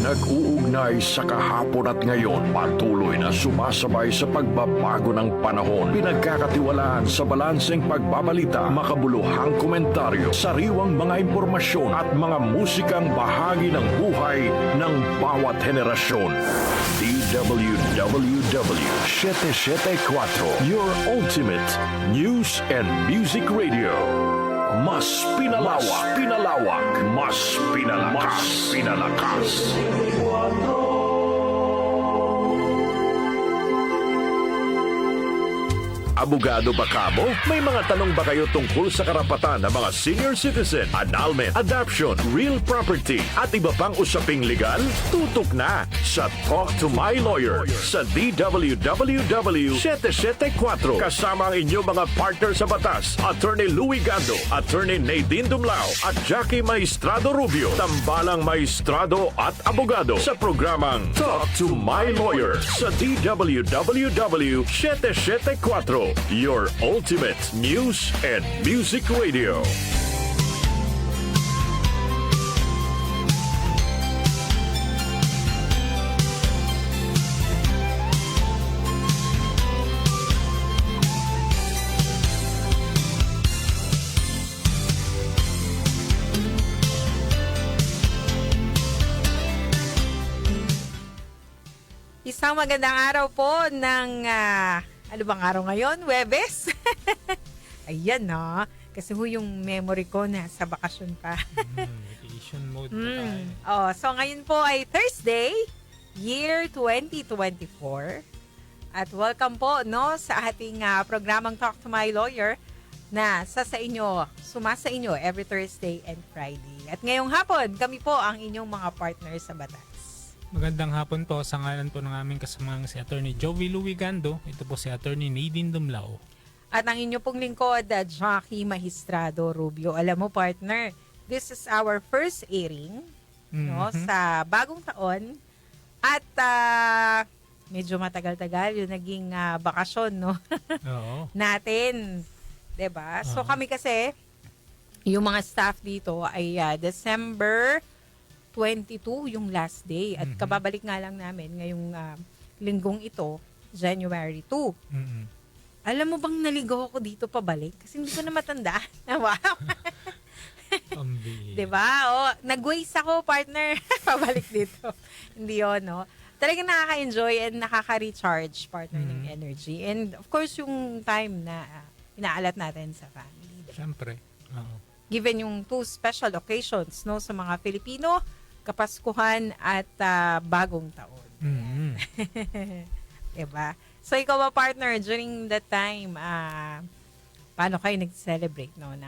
Nag-uugnay sa kahapon at ngayon, patuloy na sumasabay sa pagbabago ng panahon. Pinagkakatiwalaan sa balanseng pagbabalita, makabuluhang komentaryo, sariwang mga impormasyon at mga musikang bahagi ng buhay ng bawat henerasyon. DWWW 774, your ultimate news and music radio. Mas pinalawak, mas pinalakas. Abogado ba kamo? May mga tanong ba kayo tungkol sa karapatan ng mga senior citizen, annulment, adoption, real property, at iba pang usaping legal? Tutok na sa Talk to My Lawyer sa DWWW 774. Kasama ang inyong mga partner sa batas, Attorney Louie Gando, Attorney Nadine Dumlao, at Jackie Maestrado Rubio, tambalang maestrado at abogado sa programang Talk to My Lawyer sa DWWW 774. Your ultimate news and music radio. Isang magandang araw po ng ano bang araw ngayon? Huwebes? Ayan na. Kasi yung memory ko nasa bakasyon pa. Vacation mode pa tayo. So ngayon po ay Thursday, year 2024. At welcome po sa ating programang Talk to My Lawyer na sumasa inyo every Thursday and Friday. At ngayong hapon, kami po ang inyong mga partners sa batas. Magandang hapon po sa ngalan po ng aming kasamang si Attorney Joey Louie Gando. Ito po si Attorney Nadine Dumlao. At ang inyo pong lingkod, Jackie Maestrado Rubio. Alam mo partner, this is our first airing sa bagong taon. At medyo matagal-tagal yung naging bakasyon Oo. natin. 'Di ba? So kami kasi, yung mga staff dito ay December 22 yung last day. At kababalik nga lang namin ngayong linggong ito, January 2. Mm-hmm. Alam mo bang naligaw ako dito pabalik? Kasi hindi ko na matandaan. Wow! Diba? Nag-waste ako, partner, pabalik dito. Hindi yun, no? Talagang nakaka-enjoy and nakaka-recharge, partner, ng energy. And of course, yung time na inaalat natin sa family. Diba? Siyempre. Oo. Given yung two special occasions sa mga Filipino, Kapaskuhan at Bagong Taon. Mm-hmm. Diba? So ikaw ba partner, during that time, paano kayo nag-celebrate ng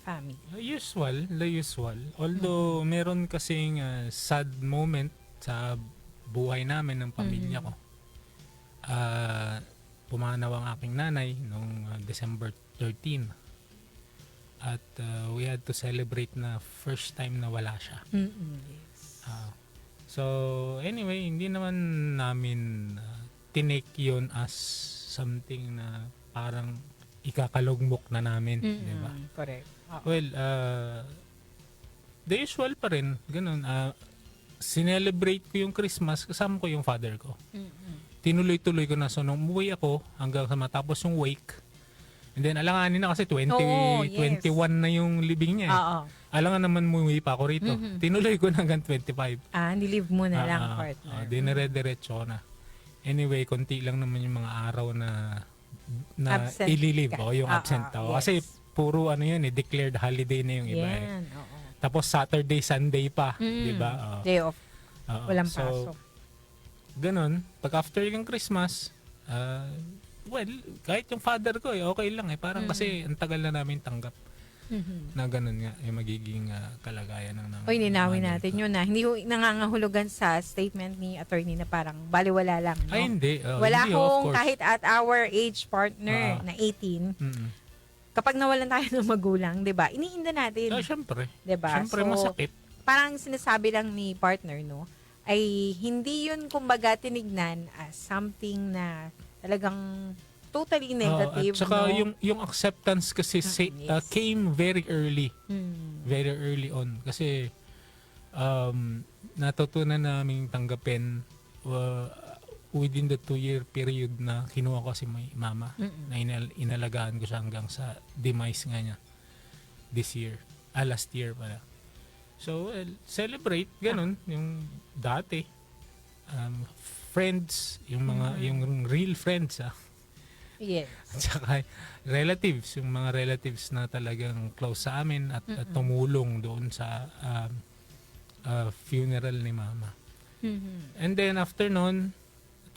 family? The usual. Although meron kasing sad moment sa buhay namin ng pamilya ko. Pumanaw ang aking nanay noong December 13. At we had to celebrate na first time na wala siya. Yes. So anyway, hindi naman namin tinake yun as something na parang ikakalugmok na namin, di ba? Correct. Well, the usual pa rin, ganun. Sinelebrate ko yung Christmas, kasama ko yung father ko. Tinuloy-tuloy ko na. So nung umuwi ako, hanggang sa matapos yung wake, and then alanganin na kasi 21 na yung libing niya. Alangan naman umuwi pa ako rito. Tinuloy ko na hanggang 25. Nilive mo na lang, partner. Dinire-diretso na. Anyway, konti lang naman yung mga araw na Absent ililive ka. yung absent ako. Yes. Kasi puro declared holiday na yung iba. Yan, Tapos Saturday, Sunday pa, di ba? Day off. Walang So, pasok. ganun. Pag after yung Christmas, kahit yung father ko, okay lang. Parang kasi ang tagal na namin tanggap na ganun nga yung magiging kalagayan ng Ninawin mother natin ko. yun Hindi nangangahulugan sa statement ni attorney na parang baliwala lang. No? Ay, hindi. Wala hindi, of akong course. kahit at our age partner na 18, kapag nawalan tayo ng magulang, di ba, iniinda natin. Syempre. Di ba? Syempre masakit. Parang sinasabi lang ni partner, ay hindi yun kumbaga tinignan as something na talagang totally negative. At saka yung acceptance kasi Yes. came very early. Very early on. Kasi natutunan naming tanggapin within the 2-year period na kinuha ko si may mama na inalagaan ko siya hanggang sa demise nga niya this year. Last year pala. So, celebrate, ganun, yung dati. Friends, yung yung real friends, Yes. Tsaka relatives, yung mga relatives na talagang close sa amin at tumulong doon sa funeral ni mama. And then after nun,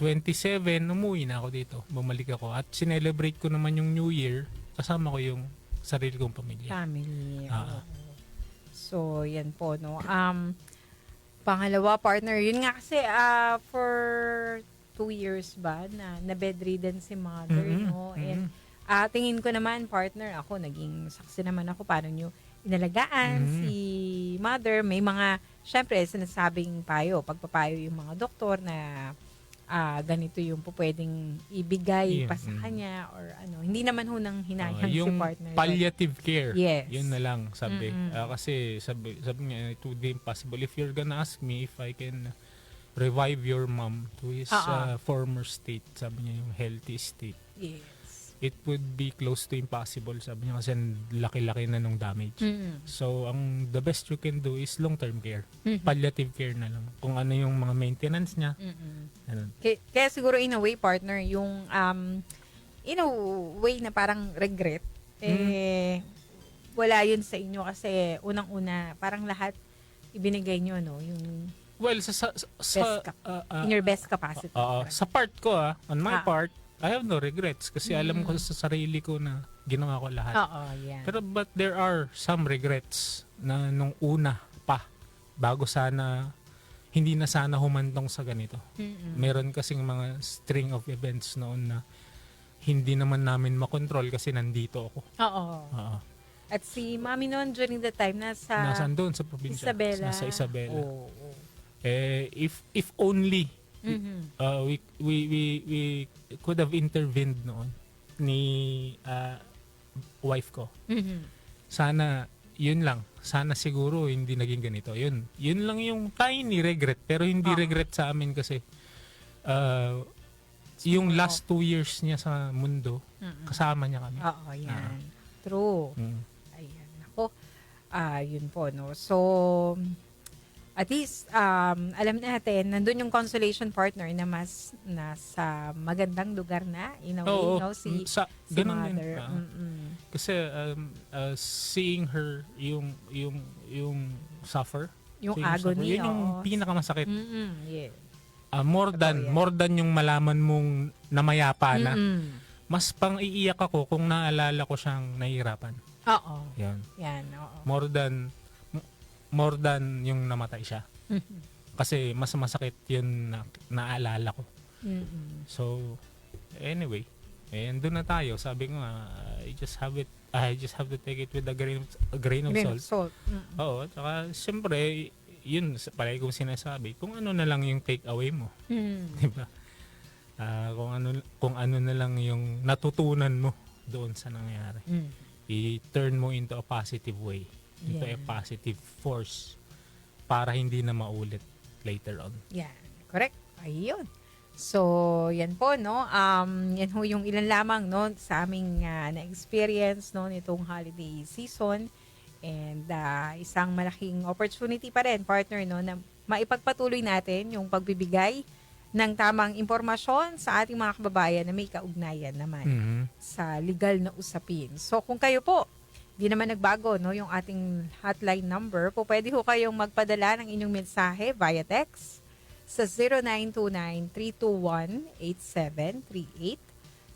27, umuwi na ako dito. Bumalik ako. At sinelebrate ko naman yung New Year. Kasama ko yung sarili kong pamilya. Family. Ah. Oo. So, yan po, no. Pangalawa, partner, yun nga kasi for 2 years ba na bedridden si mother, no? And tingin ko naman, partner, ako, naging saksi naman ako paano nyo inalagaan si mother. May mga, syempre, sinasabing pagpapayo yung mga doktor na ganito yung pwedeng ibigay pa sa kanya or ano. Hindi naman ho nang hinayang si yung partner. palliative care. Yes. Yun na lang, sabi. Kasi sabi niya, it would be impossible. If you're gonna ask me if I can revive your mom to his former state, sabi niya, yung healthy state. Yes. It would be close to impossible, sabi niya, kasi laki-laki na nung damage. So, the best you can do is long-term care. Palliative care na lang. Kung ano yung mga maintenance niya. Ganun. Kaya siguro in a way, partner, yung in a way na parang regret, wala yun sa inyo kasi unang-una, parang lahat ibinigay nyo, no? Yung Well, in your best capacity. Sa part ko, on my part, I have no regrets kasi alam ko sa sarili ko na ginawa ko lahat. Yan. Pero but there are some regrets na nung una pa, bago sana, hindi na sana humantong sa ganito. Meron kasing mga string of events noon na hindi naman namin makontrol kasi nandito ako. Oo. At si mami noon during the time Nasaan doon sa probinsya? Isabela. Nasa Isabela. If only we could have intervened noon ni wife ko. Sana yun lang. Sana siguro hindi naging ganito. Yun lang yung tiny regret pero hindi regret sa amin kasi yung last 2 years niya sa mundo kasama niya kami. Yan. True. Ayan. Ako, yun po, no. So, at least, alam natin, nandun yung consolation partner na mas nasa magandang lugar na, in a way, no? Si mother. Kasi seeing her yung suffer, yung agony, yun yung pinakamasakit. Yeah. More than yung malaman mong namayapa na. Mas pang iiyak ako kung naalala ko siyang nahihirapan. Yan. More than yung namatay siya. Kasi mas masakit yun na naalala ko. So, anyway, doon na tayo. Sabi ko nga, I just have to take it with a grain of salt. Oo, tsaka siyempre, yun, palagi kong sinasabi, kung ano na lang yung take away mo. Diba? Kung ano na lang yung natutunan mo doon sa nangyari. I-turn mo into a positive way. Into a positive force para hindi na maulit later on. Yan. Correct. Ayun. So, yan po, no? Yan ho yung ilan lamang, no, sa aming na-experience, no, nitong holiday season. And isang malaking opportunity pa rin, partner, no, na maipagpatuloy natin yung pagbibigay ng tamang impormasyon sa ating mga kababayan na may kaugnayan naman sa legal na usapin. So, kung kayo po, di naman nagbago, no, yung ating hotline number, po pwede ho kayong magpadala ng inyong mensahe via text sa 0929-321-8738,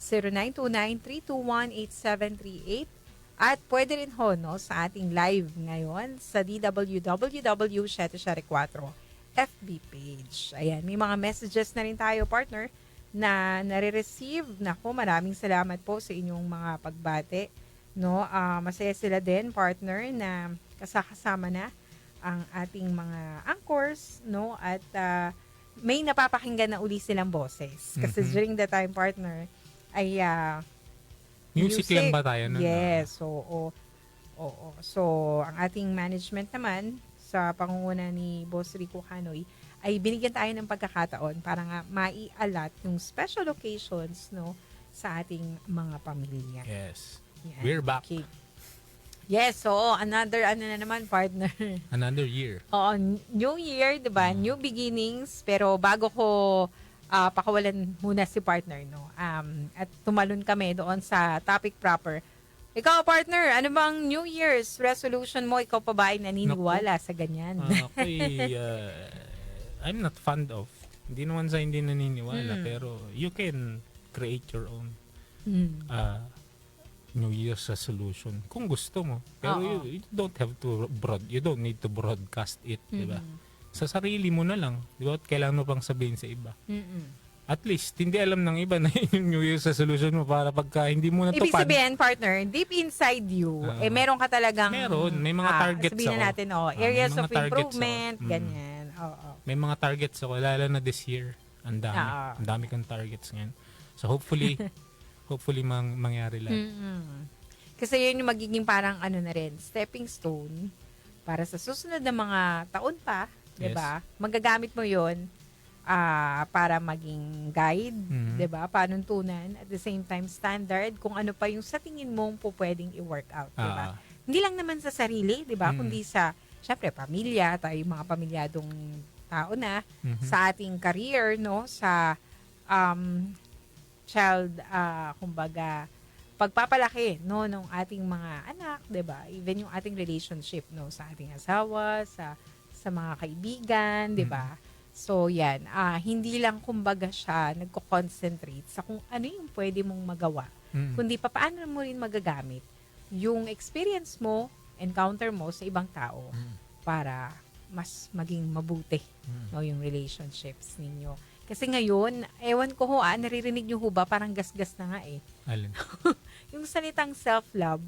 0929-321-8738, at pwede rin ho, no, sa ating live ngayon sa DWWW774 FB page. Ayan, may mga messages na rin tayo, partner, na nare-receive. Naku, maraming salamat po sa inyong mga pagbate. No, masaya sila din, partner, na kasama na ang ating mga anchors, no, at may napapakinggan na uli silang boses. Kasi during the time, partner, ay music lang ba tayo? Yes, oo. So, ang ating management naman, sa pangunguna ni Boss Rico Canoy, ay binigyan tayo ng pagkakataon para nga mai-allot yung special occasions, no, sa ating mga pamilya. Yes. Yan. We're back. Okay. Yes, so another na naman, partner. Another year. Oo, new year, 'di ba? New beginnings, pero bago ko pakawalan muna si partner, no. At tumalon kami doon sa topic proper. Ikaw, partner, ano bang New Year's resolution mo? Ikaw pa ba ay naniniwala sa ganyan? I'm not fond of. Hindi naman sa hindi naniniwala, pero you can create your own New Year's resolution kung gusto mo. Pero you don't have to you don't need to broadcast it, di ba? Sa sarili mo na lang, di ba? Kailangan mo pang sabihin sa iba. At least, hindi alam ng iba na yun yung New Year's resolution mo para pagka hindi mo natupad. Ibig sabihin, partner, deep inside you, meron ka talagang... Meron. May mga targets sabihin ako. na natin, areas may of mga targets improvement, ako. ganyan. May mga targets ako, lalo na this year. Ang dami. Ang dami kang targets ngayon. So hopefully, mangyari lang. Kasi yun yung magiging parang na rin, stepping stone para sa susunod na mga taon pa, Yes. 'di ba? Magagamit mo yun para maging guide, 'di ba? Panuntunan, at the same time standard kung ano pa yung sa tingin mong pwedeng i-work out, 'di ba? Hindi lang naman sa sarili, 'di ba? Kundi sa syempre pamilya, tayo mga pamilyadong tao na, sa ating career, no, sa child kumbaga pagpapalaki, no, ng ating mga anak, 'di ba? Even yung ating relationship, no, sa ating asawa, sa mga kaibigan, 'di ba? So yan, hindi lang kumbaga siya nagko-concentrate sa kung ano yung pwede mong magawa, kundi paano mo rin magagamit yung experience mo, encounter mo sa ibang tao para mas maging mabuti, no, yung relationships ninyo. Kasi ngayon, ewan ko ho, naririnig nyo ho ba, parang gasgas na nga eh. Alin? Yung salitang self-love,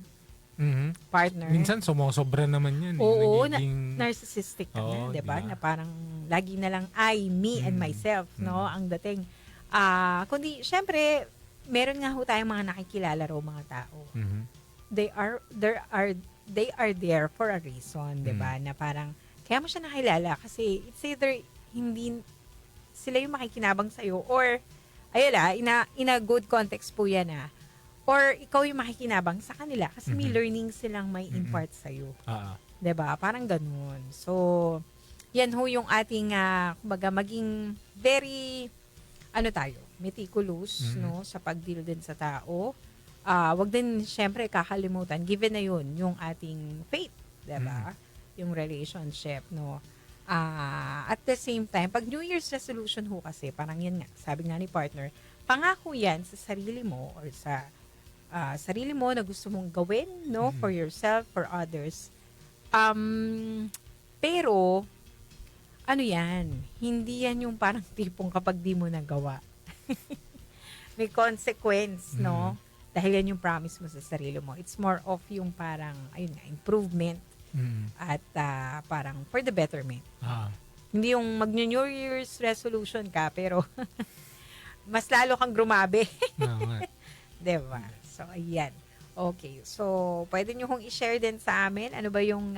partner. Minsan sumusobra naman yan. Oo, nagiging... narcissistic na, Oo, 'di ba? diba? Na parang lagi na lang I, me and myself, no, ang dating. Kundi syempre meron nga ho tayong mga nakikilala raw mga tao. They are there for a reason, 'di ba? Na parang kaya mo siya nakilala kasi it's either hindi sila yung makikinabang sa iyo or ayun in a good context po yan or ikaw yung makikinabang sa kanila kasi may learning silang may impart sa iyo. 'Di ba? Parang ganoon. So, yan ho yung ating kumbaga maging very meticulous, no, sa pag-deal din sa tao. Wag din syempre kakalimutan given na yun yung ating faith, 'di ba? Yung relationship, no. At the same time, pag New Year's resolution ho kasi, parang yan nga, sabi nga ni partner, pangako yan sa sarili mo or sa sarili mo na gusto mong gawin, no, for yourself, for others. Pero, yan, hindi yan yung parang tipong kapag di mo nagawa. May consequence, no? Dahil yan yung promise mo sa sarili mo. It's more of yung parang, ayun nga, improvement at parang for the betterment. Hindi yung mag-New Year's resolution ka, pero mas lalo kang grumabe. Diba? So, ayan. Okay. So, pwede nyo kong i-share din sa amin ano ba yung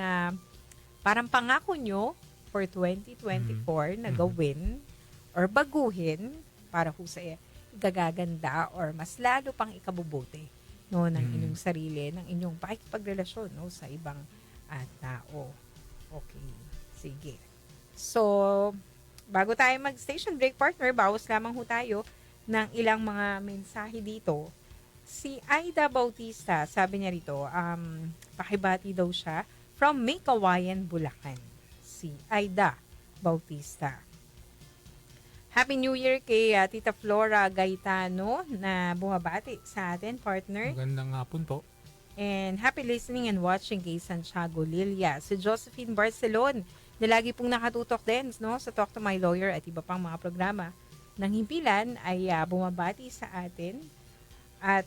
parang pangako nyo for 2024 na gawin or baguhin para ho sa gagaganda or mas lalo pang ikabubuti, no, ng inyong sarili, ng inyong pakikipagrelasyon, no, sa ibang tao. Okay. Sige. So, bago tayo mag-station break, partner, bawas lamang ho tayo ng ilang mga mensahe dito. Si Aida Bautista, sabi niya rito, pakibati daw siya from Maykawayan, Bulacan. Si Aida Bautista. Happy New Year kay Tita Flora Gaetano na bumabati sa atin, partner. Magandang hapon po. And happy listening and watching kay Santiago Lilia. Si Josephine Barcelon, na lagi pong nakatutok din, no, sa Talk to My Lawyer at iba pang mga programa ng himpilan ay bumabati sa atin. At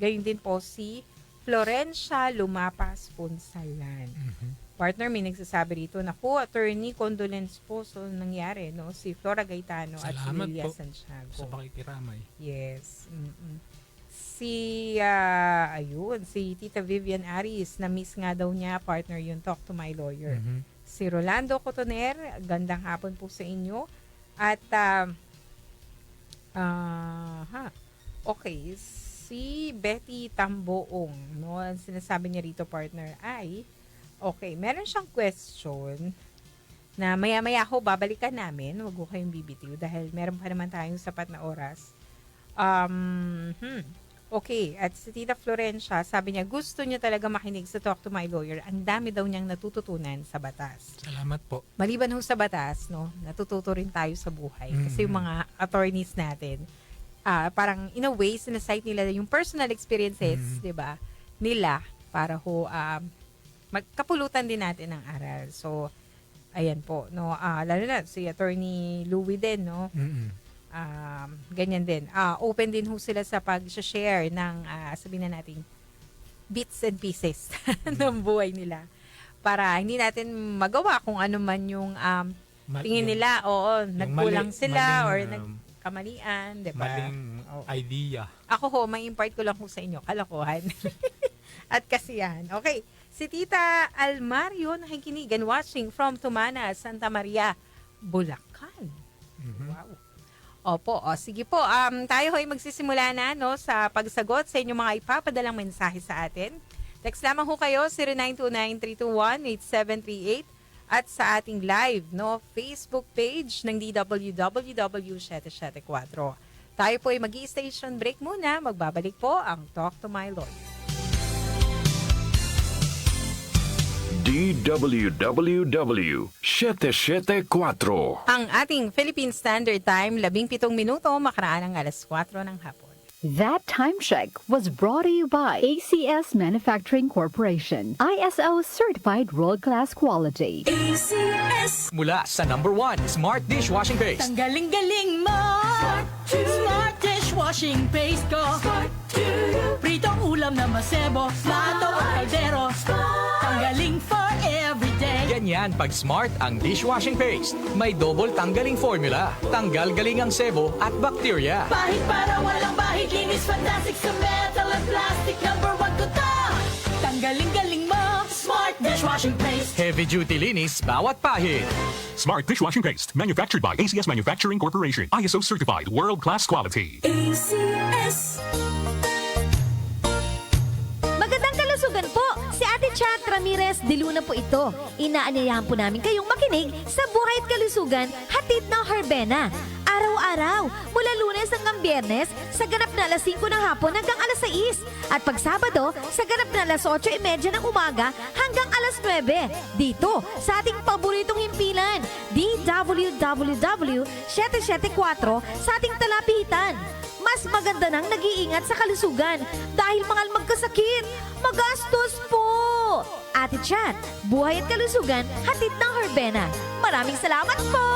gayon din po si Florencia Lumapas Punsalan. Partner, may nagsasabi rito, naku, attorney, condolence po so nangyari, no? Si Flora Gaetano at si Salamat Lilia po Santiago. sa pakikiramay. Yes. si Tita Vivian Aris, na miss nga daw niya, partner yung Talk to My Lawyer. Si Rolando Cotoner, gandang hapon po sa inyo. At okay, si Betty Tamboong, no, ang sinasabi niya rito, partner, ay okay, meron siyang question na maya-maya ho babalikan namin. Huwag ko kayong bibitiw dahil meron pa naman tayong sapat na oras. Okay, at si Tita Florencia, sabi niya, gusto niya talaga makinig sa Talk to My Lawyer. Ang dami daw niyang natututunan sa batas. Salamat po. Maliban ho sa batas, no, natututo rin tayo sa buhay. Kasi yung mga attorneys natin, parang in a way, sinasite nila yung personal experiences, di ba, nila para ho magkapulutan din natin ng aral. So, ayan po, no, lalo na si Attorney Louie din, no, ganyan din. Open din ho sila sa pag-share ng, sabihin na natin, bits and pieces ng buhay nila. Para hindi natin magawa kung ano man yung tingin nila, nagkulang sila or nagkamalian, di ba? Maling idea. Ako ho, may impart ko lang ho sa inyo, kalokohan. At kasiyahan. Okay, si Tita Almario nakikinig and watching from Tumana, Santa Maria, Bulacan. Wow. Opo, sige po. Tayo ho'y magsisimula na, no, sa pagsagot sa inyong mga ipapadalang mensahe sa atin. Text lamang ho kayo 0929-321-8738 at sa ating live, no, Facebook page ng DWWW 774. Tayo po ay mag-i-station break muna. Magbabalik po ang Talk to My Lawyer. DWWW 774. Ang ating Philippine Standard Time, 17 minuto, makaraan ng alas 4 ng hapon. That time check was brought to you by ACS Manufacturing Corporation. ISO certified world-class quality. ACS. Mula sa #1 Smart Dishwashing Paste. Ang galing-galing mo! Smart dishwashing paste ko. Pritong ulam na masebo, plato o kaldero. Tanggaling for everyday. Ganyan pag Smart ang dishwashing paste. May double tanggaling formula. Tanggal galing ang sebo at bakterya. Bahid para walang bahid, linis fantastic sa metal at plastic. #1 ko to. Tanggaling-galing mo, Smart dishwashing paste. Heavy duty linis bawat pahid. Smart Dishwashing Paste, manufactured by ACS Manufacturing Corporation. ISO certified, world-class quality. ACS. Magandang kalusugan po! Si Ate Chat Ramirez de Luna po ito. Inaanyayahan po namin kayong makinig sa Buhay at Kalusugan, hatid ng Herbena. Araw-araw, mula Lunes hanggang Biyernes, sa ganap na alas 5 ng hapon hanggang alas 6. At pag Sabado, sa ganap na alas 8:30 ng umaga hanggang alas 9. Dito, sa ating paboritong himpilan, DWWW 774 sa ating talapitan. Mas maganda nang nag-iingat sa kalusugan dahil mahal magkasakit. Magastos po! Ate Chat, Buhay at Kalusugan, hatid ng Herbena. Maraming salamat po!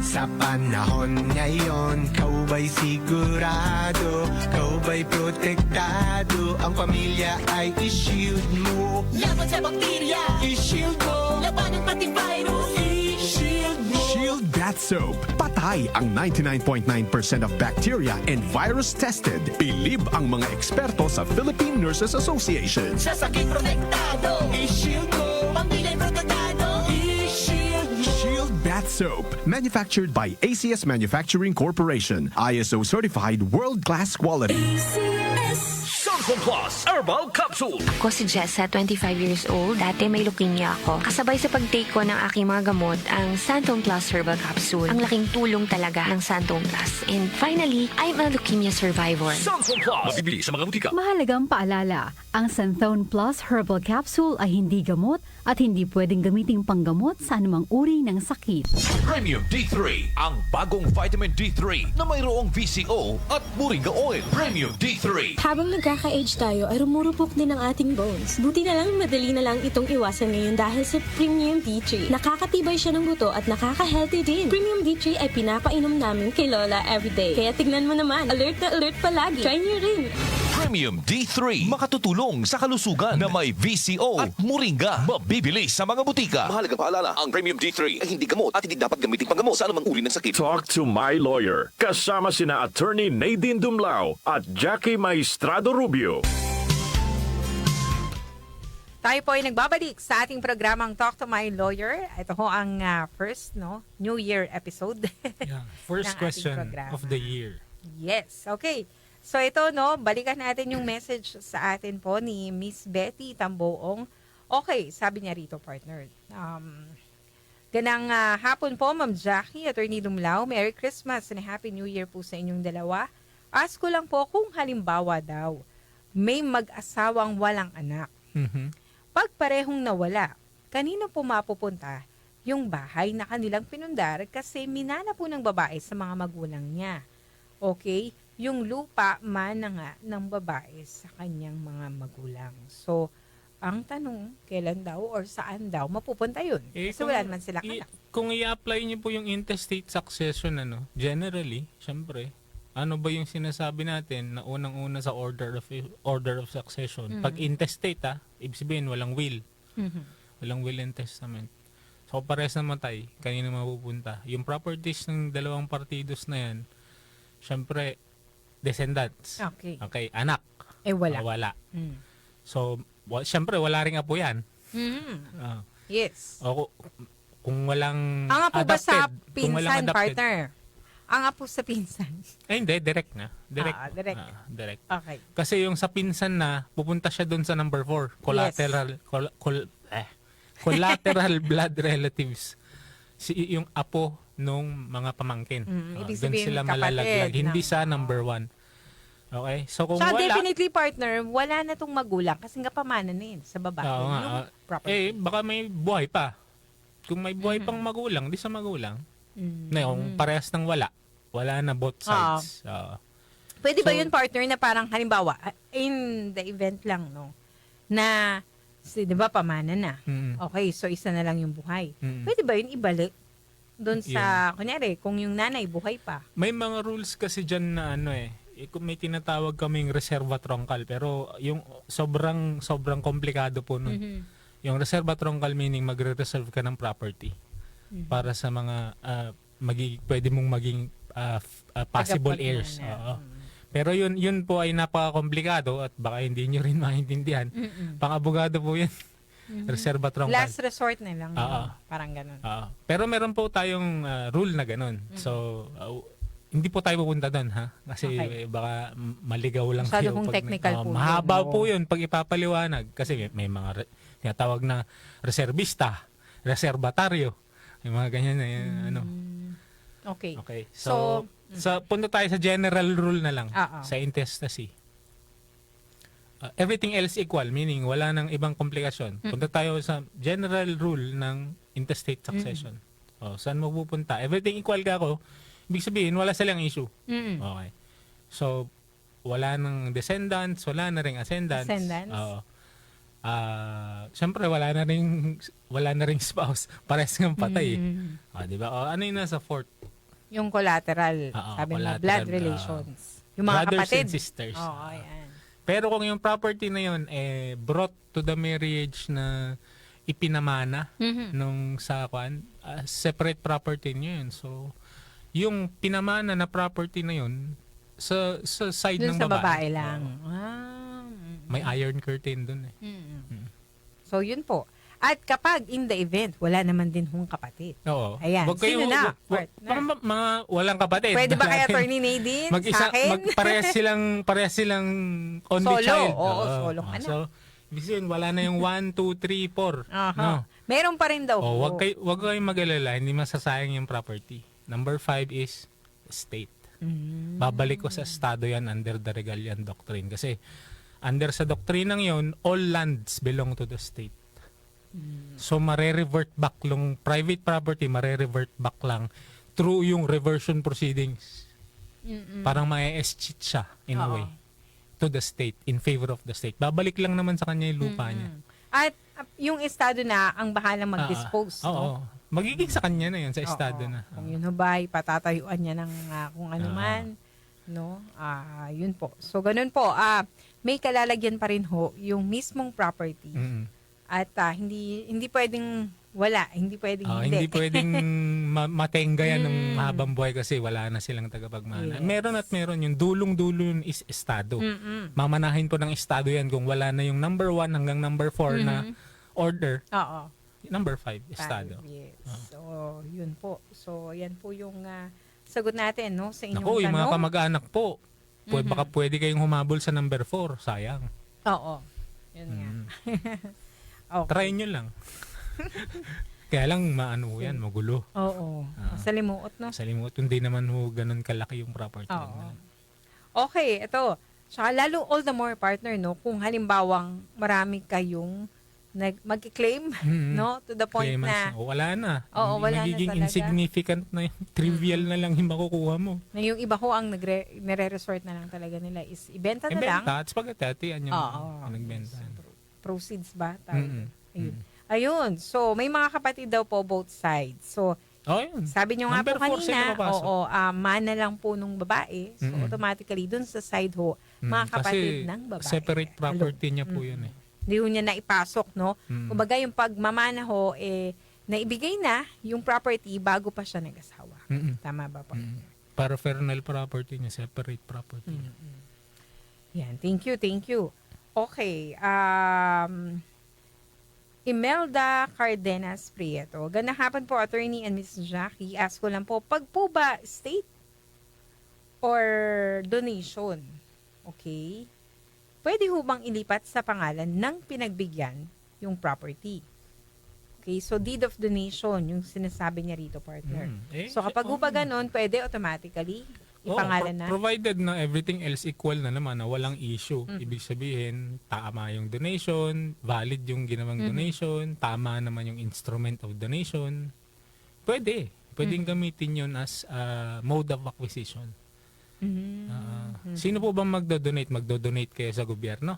Sa panahon ngayon, kau ba'y sigurado? Kau ba'y protektado? Ang pamilya ay i-shield mo. Laban sa bakterya, I-shield mo. labanan pati virus, I-shield mo. Shield Bath Soap. Patay ang 99.9% of bacteria and virus tested. Bilib ang mga eksperto sa Philippine Nurses Association. sa sakit protektado. I-shield mo. Pamilya protektado, I-shield mo. Shield Bath Soap. Manufactured by ACS Manufacturing Corporation. ISO certified, world-class quality. ACS. Santon Plus Herbal Capsule. Ako si Jessa, 25 years old. Dati may leukemia ako. Kasabay sa pag-take ko ng aking mga gamot, ang Santon Plus Herbal Capsule. Ang laking tulong talaga ng Santon Plus. And finally, I'm a leukemia survivor. Santon Plus. Mabibili sa mga butika. Mahalagang paalala, ang Santhone Plus Herbal Capsule ay hindi gamot at hindi pwedeng gamiting panggamot sa anumang uri ng sakit. Premium D3, ang bagong vitamin D3 na mayroong VCO at moringa oil. Premium D3. Habang nagkaka-age tayo ay rumurupok din ang ating bones. Buti na lang madali na lang itong iwasan ngayon dahil sa Premium D3. Nakakatibay siya ng buto at nakaka-healthy din. Premium D3 ay pinapainom namin kay Lola everyday. Kaya tignan mo naman, alert na alert palagi. Try niyo rin. Premium D3. Makatutulong sa kalusugan na may VCO at Moringa. Mabibili sa mga butika. Mahalagang paalala, ang Premium D3 ay hindi gamot at hindi dapat gamitin panggamot sa anumang uri ng sakit. Talk to my lawyer. Kasama sina Attorney Nadine Dumlao at Jackie Maestrado Rubio. Tayo po ay nagbabalik sa ating programang Talk to My Lawyer. Ito ho ang first New Year episode. Yeah, first ng ating question programa. of the year. Yes, okay. So ito balikan natin yung message sa atin po ni Miss Betty Tamboong. Okay, sabi niya rito, partner. Ganang hapon po, Ma'am Jackie, Attorney Dumlao. Merry Christmas and Happy New Year po sa inyong dalawa. Ask ko lang po kung halimbawa daw, may mag-asawang walang anak. Mhm. Pag parehong nawala, kanino po mapupunta yung bahay na kanilang pinundar kasi minana po ng babae sa mga magulang niya? Okay? Yung lupa mana nga ng babae sa kanyang mga magulang. So, ang tanong, kailan daw or saan daw mapupunta yun? Kasi wala naman sila anak. Kung i-apply niyo po yung intestate succession, generally, syempre, ano ba yung sinasabi natin na unang-una sa order of succession? Pag intestate, ibig sabihin walang will. Walang will and testament. So, pares na matay, kanino mapupunta? Yung properties ng dalawang partidos na yan, syempre, descendants. Okay. Okay, anak. Wala. Wala. So, syempre, wala ring apo yan. Yes. O, kung walang Ang apo ba sa kung walang pinsan, adopted. partner? Ang apo sa pinsan. Ay, hindi. Direct na. Direct. Direct. Direct. Okay. Kasi yung sa pinsan na, pupunta siya doon sa number 4. Collateral. Collateral blood relatives. Yung apo nung mga pamangkin. Ibig Doon sabihin, sila kapatid malalaglag. Hindi ng- sa number 1. Okay? So, kung So, wala... definitely, partner, wala na tong magulang kasi nga pamana na yun sa babae. Oo nga. Yung property. Baka may buhay pa. Kung may buhay pang magulang, di sa magulang. Na yung parehas ng wala na both sides. Pwede ba So- yun, partner, na parang halimbawa, in the event lang, na, di ba, pamana na. Okay, so isa na lang yung buhay. Pwede ba yun ibalik doon sa, kunyari, kung yung nanay buhay pa? May mga rules kasi dyan na kung may tinatawag kaming reserva troncal, pero yung sobrang komplikado po nun. Yung reserva troncal meaning magre-reserve ka ng property para sa mga pwede mong maging possible heirs. Pero yun po ay napaka-komplikado at baka hindi nyo rin maintindihan. Pang-abogado po yun. Reserva troncal. Last resort na lang. Parang ganun. Pero meron po tayong rule na ganun. So, hindi po tayo pupunta doon, ha? Kasi baka maligaw lang Masyado kayo. kung technical po mahaba yun, po yun pag ipapaliwanag. Kasi may mga tinatawag na reservista, reservataryo. May mga ganyan na Okay. Okay. So punta tayo sa general rule na lang sa intestacy. Everything else equal, meaning wala nang ibang komplikasyon. Punta tayo sa general rule ng intestate succession. Saan mo pupunta? Everything equal ka ako, ibig sabihin, wala silang issue. Okay. So, wala nang descendants, wala na ring ascendants. Siyempre, wala na ring spouse. Pares ng patay. Di ba? Ano yung nasa fourth? Yung collateral. Sabi mo, blood relations. Yung mga brothers kapatid. and sisters. Ayan. Pero kung yung property na yun, brought to the marriage na ipinamana nung sa separate property niyo yun. So, yung pinamana na property na yun, sa side dun ng sa babae. babae lang. May iron curtain dun So, yun po. At kapag in the event, wala naman din hong kapatid. Oo. Ayan. Wag kayo, Sino na? mga walang kapatid. Pwede ba kay Attorney Nadine? Sa akin? Parehas silang only Solo. child. Oo, solo ka na. So, ibig sabihin, wala na yung 1, 2, 3, 4. No? Meron pa rin daw. Wag kayong mag-alala, hindi masasayang yung property. Number 5 is estate. Babalik ko sa estado yan under the Regalian Doctrine. Kasi under sa doktrinang yon, all lands belong to the state. So marerevert back lang, private property marerevert back lang through yung reversion proceedings. Parang ma-escheat siya in a way to the state, in favor of the state. Babalik lang naman sa kanya yung lupa niya. At yung estado na ang bahalang mag-dispose. Oo. Magiging sa kanya na yun, sa estado na. Kung yun hubay, patatayuan niya ng kung ano man. no? Yun po. So, ganun po. May kalalagyan pa rin ho yung mismong property. At hindi pwedeng wala. Hindi pwedeng Hindi pwedeng matenga yan ng mahabang buhay kasi wala na silang tagapagmana. Yes. Meron at meron. Yung dulong-dulo yun is estado. Mamanahin po ng estado yan kung wala na yung number 1 hanggang number 4 na order. Oo. Number 5, estado. Yes. So, yun po. So, yan po yung sagot natin, no? Sa inyong Naku, yung mga tanong. kamag-anak po, baka pwede kayong humabol sa number 4. Sayang. Oo. Yun nga. Okay. Try nyo lang. Kaya lang, yan, magulo. Oo. Salimuot, no? Salimuot, hindi naman ganun kalaki yung property. Oo. Okay, ito. Tsaka lalo all the more partner, no? Kung halimbawang marami kayong mag-claim, no? To the point na wala na. Oo, wala na Magiging talaga. insignificant na trivial na lang yung makukuha mo. Na yung iba ko ang nire-resort na lang talaga nila is ibenta na lang. Ibenta at spaghetti yan yung nagbenta. Proceeds ba? Ayun. So, may mga kapatid daw po both sides. So, sabi nyo nga Number po 4 sila kanina, papasok. mana lang po nung babae. So, automatically, dun sa side ho, mga kapatid Kasi ng babae. separate property niya po yun eh. Hindi ho niya naipasok, no? Kumbaga, yung pagmamana ho, naibigay na yung property bago pa siya nag-asawa. Tama ba po? Paraphernaal property niya, separate property niya. Yan. Thank you. Okay. Imelda Cardenas Prieto. Gandang hapon po, Attorney and Ms. Jackie. Ask ko lang po, pag po ba estate or donation, okay, pwede ho bang ilipat sa pangalan ng pinagbigyan yung property? Okay, so deed of donation, yung sinasabi niya rito, partner. So kapag ho ba ganun, pwede automatically ipangalan na? Provided na everything else equal na naman, na walang issue. Ibig sabihin, tama yung donation, valid yung ginawang donation, tama naman yung instrument of donation. Pwedeng gamitin yun as mode of acquisition. Sino po bang magdo-donate? Magdo-donate kayo sa gobyerno?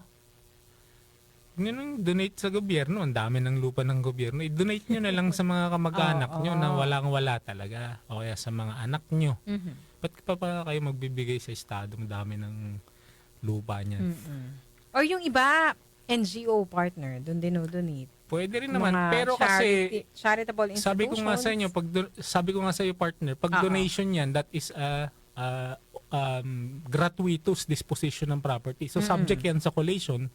Ganun, donate sa gobyerno. Ang dami ng lupa ng gobyerno. I-donate nyo na lang sa mga kamag-anak nyo na walang-wala talaga. O kaya sa mga anak nyo. Ba't pa kayo magbibigay sa estado? Madami ng lupa niyan. Or yung iba, NGO partner, doon dinodonate. Pwede rin naman. Mga Pero kasi, charitable institutions. sabi ko nga sa iyo, partner, pag donation yan, that is gratuitous disposition ng property. So, subject yan sa collation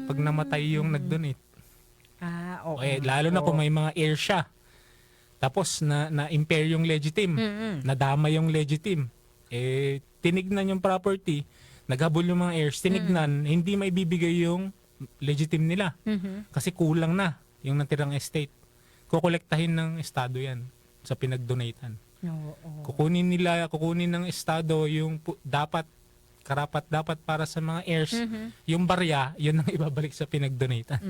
pag namatay yung nag-donate. Okay, lalo na kung may mga heir siya. Tapos na-impair yung legitim, nadama yung legitim. Tinignan yung property, naghabol yung mga heirs, tinignan, hindi maibibigay yung legitim nila. Kasi kulang na yung natirang estate. Kukolektahin ng estado yan sa pinag-donatean. Kukunin ng estado yung karapat-dapat para sa mga heirs. Yung barya, yun ang ibabalik sa pinag-donatean.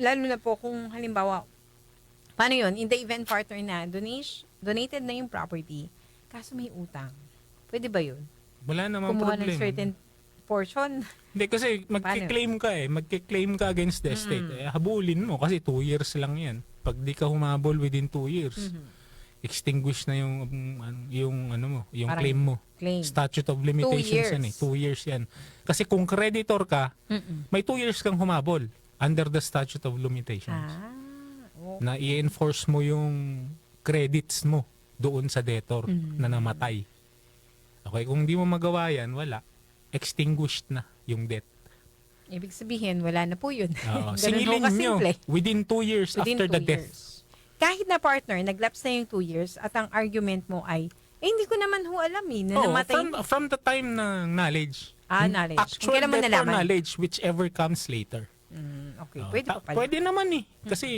Lalo na po kung halimbawa, paano yun? In the event partner na donated na yung property, kaso may utang. Pwede ba yun? Wala namang Kumuha problem. ng certain portion. Hindi kasi magkiklaim ka magkiklaim ka against the estate. Habulin mo kasi 2 years lang yan. Pag di ka humabol within 2 years, extinguish na yung Parang claim mo. Claim. Statute of limitations 2 years yan. Kasi kung creditor ka, may 2 years kang humabol under the statute of limitations. Na i-enforce mo yung credits mo doon sa debtor na namatay. Okay, kung di mo magawa yan, wala. Extinguished na yung debt. Ibig sabihin, wala na po yun. Singilin nyo within 2 years after the death. Kahit na partner, naglapse na yung 2 years at ang argument mo ay, hindi ko naman alam na namatay. From the time ng knowledge. Knowledge. Actual death or knowledge, whichever comes later. Okay, pwede pa pala. Pwede naman Kasi,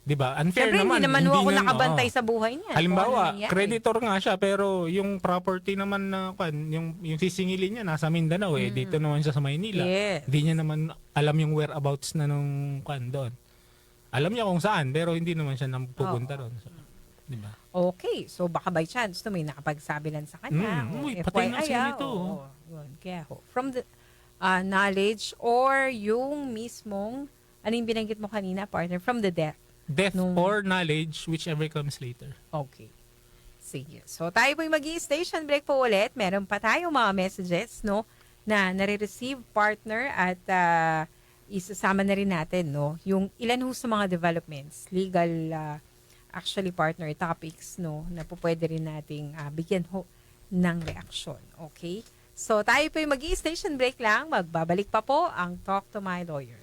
di ba, unfair Siyempre, naman. hindi naman ako nakabantay sa buhay niya. Halimbawa, creditor nga siya, pero yung property naman na, yung sisingilin niya, nasa Mindanao dito naman siya sa Maynila. Hindi niya naman alam yung whereabouts na nung doon. Alam niya kung saan, pero hindi naman siya pupunta doon. So, di ba? Okay, so baka by chance, may nakapagsabi lang sa kanya. Patay na siya nito. Kaya from the knowledge or yung mismong, yung binanggit mo kanina, partner, from the death. Death or knowledge, whichever comes later. Okay. Sige. So tayo po'y mag-i-station break po ulit. Meron pa tayong mga messages, no, na nare-receive partner at isasama na rin natin, no, yung ilan ho sa mga developments, legal actually partner topics, no, na po pwede rin nating bigyan ho ng reaksyon. Okay? So tayo po'y mag-i-station break lang. Magbabalik pa po ang Talk to My Lawyer.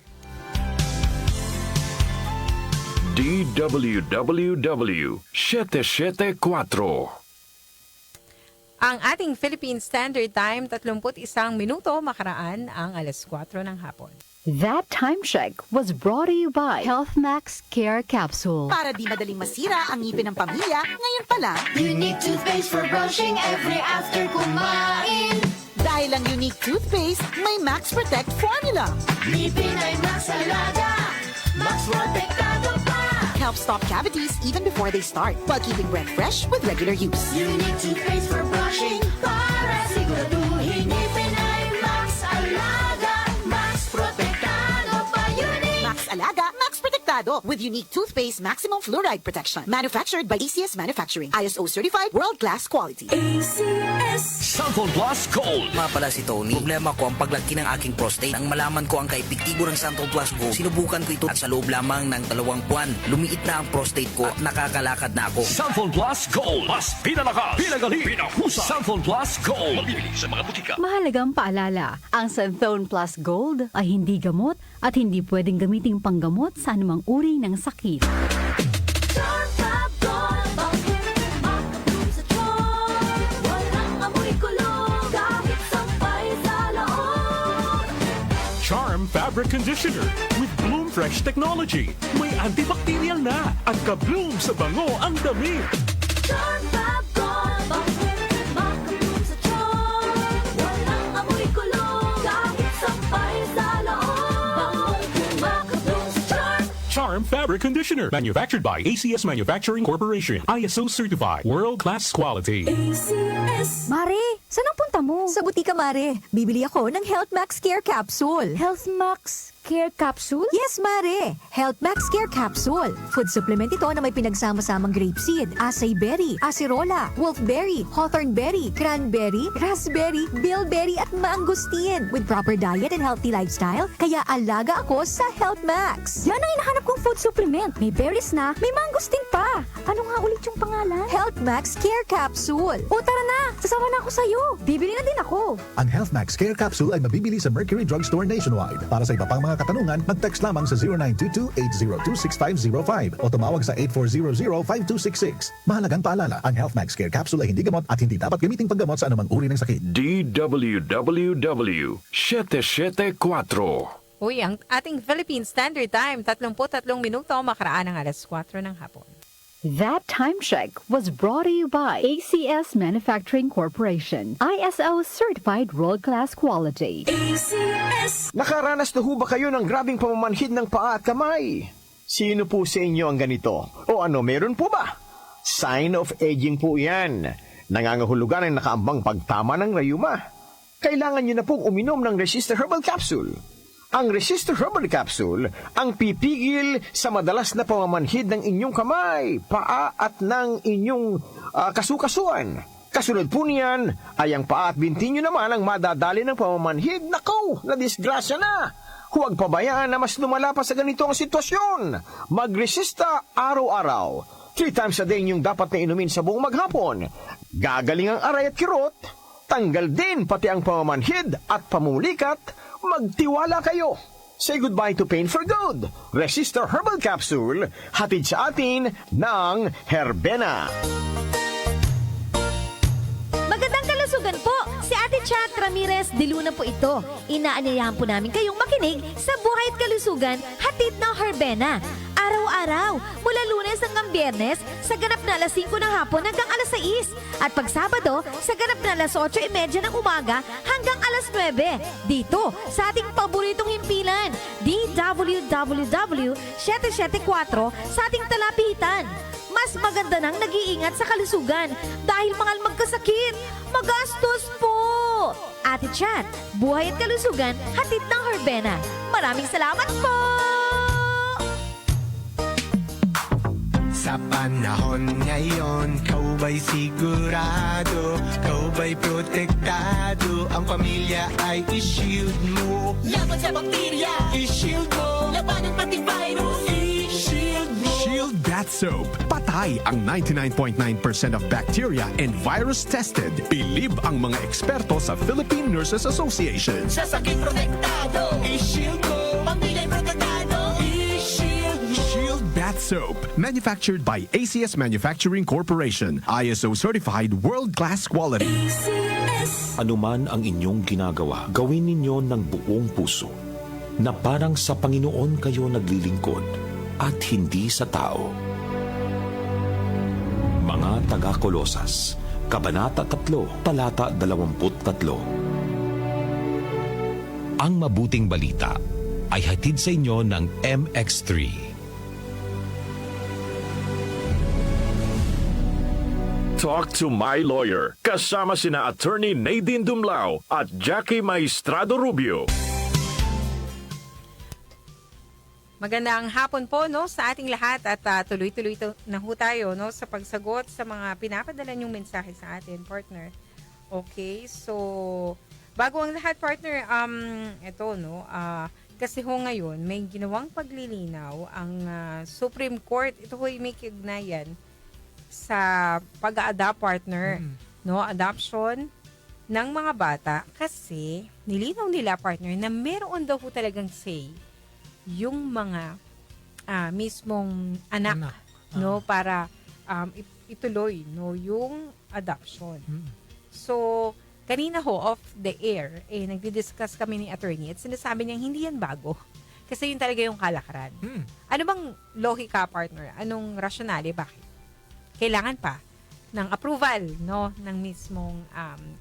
DWWW 774. Ang ating Philippine Standard Time, 31 minuto makaraan ang alas 4 ng hapon. That time check was brought to you by HealthMax Care Capsule. Para di madaling masira ang ngipin ng pamilya, ngayon pa lang, Unique toothpaste for brushing every after kumain. dahil ang unique toothpaste may Max Protect formula. Ngipin ay Max Alaga, Max Protektado pa. Helps stop cavities even before they start, while keeping breath fresh with regular use. Unique toothpaste for brushing para siguraduhin ngipin ay Max Alaga, Max Protektado pa. Unique Max Alaga, Max Protectado with unique toothpaste maximum fluoride protection. Manufactured by ACS Manufacturing. ISO certified world-class quality. ACS Santon Plus Gold. Nga pala si Tony. Problema ko ang paglaki ng aking prostate. Nang malaman ko ang kaepektibo ng Santon Plus Gold, sinubukan ko ito at sa loob lamang ng 2 buwan, lumiit na ang prostate ko at nakakalakad na ako. Santon Plus Gold. Mas pinalakas, pinagaling, pinahusa. Santon Plus Gold. Mabibili sa mga butika. Mahalagang paalala, ang Santhone Plus Gold ay hindi gamot at hindi pwedeng gamiting panggamot sa anumang uri ng sakit. Charm Fabric Conditioner with Bloom Fresh Technology. May antibacterial na at ka-bloom sa bango ang damit. Charm Fab Gold, makabloom sa charm. Walang amoy kulong, kahit sampay sa loob. Makabloom sa charm. Charm Fabric Conditioner. Manufactured by ACS Manufacturing Corporation. ISO certified. World-class quality. ACS. Mare, saan ang punta mo? Sa butika, Mare. Bibili ako ng HealthMax Care Capsule. HealthMax Care Capsule? Yes, Mare. HealthMax Care Capsule. Food supplement ito na may pinagsama-samang grapeseed, acai berry, acerola, wolfberry, hawthornberry, cranberry, raspberry, bilberry at mangosteen. With proper diet and healthy lifestyle, kaya alaga ako sa HealthMax. Yan ang hinahanap kong food supplement. May berries na, may mangosteen pa. Ano nga ulit yung pangalan? HealthMax Care Capsule. O tara na, sasama na ako sa'yo. Bibili na din ako. Ang HealthMax Care Capsule ay mabibili sa Mercury Drugstore nationwide. Para sa iba pang mga katanungan, mag-text lamang sa 0922-802-6505 o tumawag sa 8400-5266. Mahalagang paalala, ang HealthMax Care Capsule ay hindi gamot at hindi dapat gamiting paggamot sa anumang uri ng sakit. DWWW 774. Uy, ang ating Philippine Standard Time, 33 minuto makaraan ng alas 4 ng hapon. That time check was brought to you by ACS Manufacturing Corporation. ISO certified world-class quality. ACS. Nakaranas na ho ba kayo ng grabing pamamanhid ng paa at kamay? Sino po sa inyo ang ganito? O ano, meron po ba? Sign of aging po yan. Nangangahulugan ang nakaambang pagtama ng rayuma. Kailangan nyo na pong uminom ng Resistor Herbal Capsule. Ang Resistor Herbal Capsule ang pipigil sa madalas na pamamanhid ng inyong kamay, paa at ng inyong kasukasuan. Kasunod po niyan ay ang paa at binti nyo naman ang madadali ng pamamanhid. Nako, na disgrasya na! Huwag pabayaan na mas lumala pa sa ganito ang sitwasyon. Magresista araw-araw. 3 times a day niyong dapat na inumin sa buong maghapon. Gagaling ang aray at kirot. Tanggal din pati ang pamamanhid at pamumulikat. Magtiwala kayo. Say goodbye to pain for good. Resistor Herbal Capsule, hatid sa atin ng Herbena. Magandang kalusugan po! Si Ate Chat Ramirez de Luna po ito. Inaanyayahan po namin kayong makinig sa Buhay at Kalusugan, hatid ng Herbena. Araw-araw, mula Lunes hanggang Biyernes, sa ganap na alas 5 ng hapon hanggang alas 6. At pag Sabado, sa ganap na alas 8:30 ng umaga hanggang alas 9. Dito, sa ating paboritong himpilan, DWWW 774 sa ating talapitan. Mas maganda nang nag-iingat sa kalusugan dahil mahal magkasakit. Magastos po! Ate Chat, Buhay at Kalusugan, hatid ng Herbena. Maraming salamat po! Sa Sa panahon ngayon, kau ba'y sigurado? Kau ba'y protektado? Ang pamilya ay i-shield mo. Laban sa bakterya, I-shield mo. laban ng pati virus, I-shield mo. Shield Bath Soap. Patay ang 99.9% of bacteria and virus tested. Bilib ang mga eksperto sa Philippine Nurses Association. sa sakit protektado, I-shield mo. pamilya'y protektado, I-shield mo. Shield Bath Soap. Manufactured by ACS Manufacturing Corporation. ISO certified world-class quality. Anuman ang inyong ginagawa, gawin ninyo ng buong puso na parang sa Panginoon kayo naglilingkod at hindi sa tao. Mga taga-Kolosas, Kabanata 3, Talata 23. Ang mabuting balita ay hatid sa inyo ng MX3. Talk to My Lawyer. Kasama sina Attorney Nadine Dumlao at Jackie Maestrado Rubio. Magandang hapon po no sa ating lahat at tuloy-tuloy na ho tayo no sa pagsagot sa mga pinapadala niyong mensahe sa atin, partner. Okay, so bago ang lahat, partner, ito no, kasi ho ngayon may ginawang paglilinaw ang Supreme Court. Ito ho'y may kaugnayan sa pag-a-adopt, partner, no, adoption ng mga bata kasi nilinaw nila, partner, na meron daw ho talagang say yung mga mismong anak, no, para ituloy no yung adoption. So kanina ho off the air nagdi-discuss kami ni attorney at sinasabi niya hindi yan bago kasi yun talaga yung kalakaran. Ano bang lohika, partner? Anong rationale bakit kailangan pa ng approval no ng mismong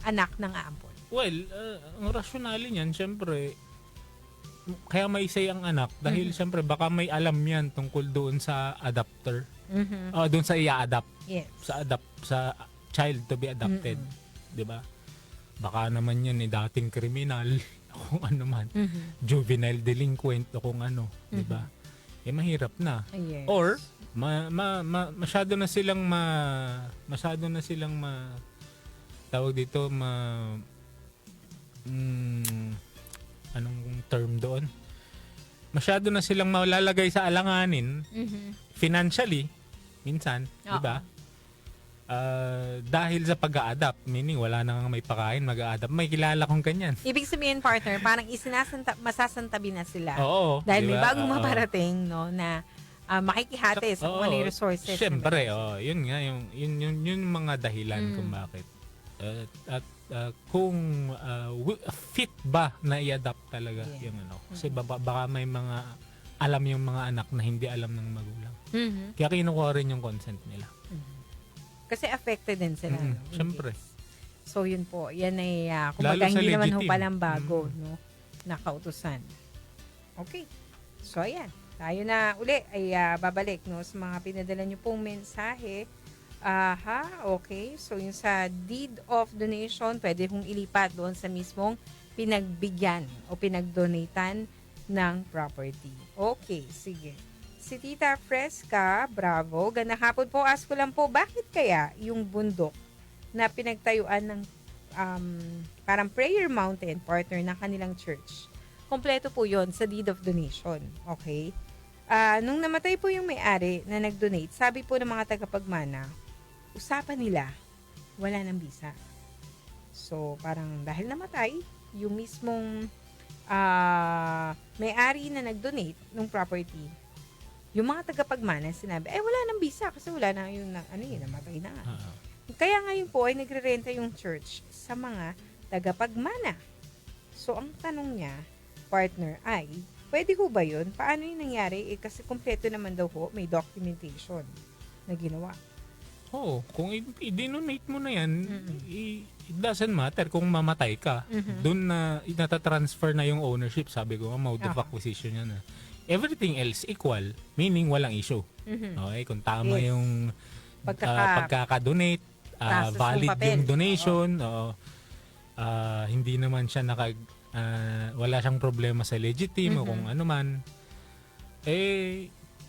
anak ng aampon? Well, ang rationale niyan syempre kaya may say ang anak dahil siyempre baka may alam yan tungkol doon sa adopter. Doon sa i-adapt. Yes. Sa child to be adopted. 'Di ba? Baka naman yan dating kriminal kung ano man. Juvenile delinquent o kung ano, 'di ba? Mahirap na. Yes. Or masyado na silang tawag dito anong term doon? Masyado na silang malalagay sa alanganin financially minsan, 'di ba? Dahil sa pag-a-adapt, meaning wala nang may pakain, mag-a-adapt. May kilala kong ganyan. Ibig sabihin, partner, parang masasantabi na sila. Oo. Dahil diba? may bagong maparating no na makikihati sa kung ano yung resources. Siyempre, yun nga yun mga dahilan kung bakit. At kung fit ba na i-adapt talaga yung ano. Kasi baka may mga alam yung mga anak na hindi alam ng magulang. Kaya kinukuha rin yung consent nila. Kasi affected din sila. Siyempre. So yun po, yan ay kumbaga hindi naman ho palang bago no, na kautusan. Okay. So ayan, tayo na uli ay babalik no sa mga pinadala niyo pong mensahe. Okay. So yung sa deed of donation, pwede kong ilipat doon sa mismong pinagbigyan o pinagdonatan ng property. Okay, sige. Si Tita Fresca, bravo. Gandang hapon po. Ask ko lang po, bakit kaya yung bundok na pinagtayuan ng parang prayer mountain, partner, ng kanilang church? Kompleto po yon sa deed of donation. Okay? Nung namatay po yung may-ari na nag-donate, sabi po ng mga tagapagmana, usapan nila, wala ng bisa. So, parang dahil namatay, yung mismong may-ari na nag-donate ng property, yung mga tagapagmana sinabi, wala nang bisa kasi wala na yung namatay na. Kaya ngayon po ay nagre-renta yung church sa mga tagapagmana. So, ang tanong niya, partner, ay, pwede ho ba yun? Paano yung nangyari? Kasi kompleto naman daw ho, may documentation na ginawa. Kung i-donate mo na yan, it doesn't matter kung mamatay ka. Doon na natatransfer na yung ownership. Sabi ko, mode of acquisition yan. Everything else equal, meaning walang issue. Okay, kung tama yung pagkaka-donate, valid yung donation, hindi naman siya wala siyang problema sa legitime o kung ano man.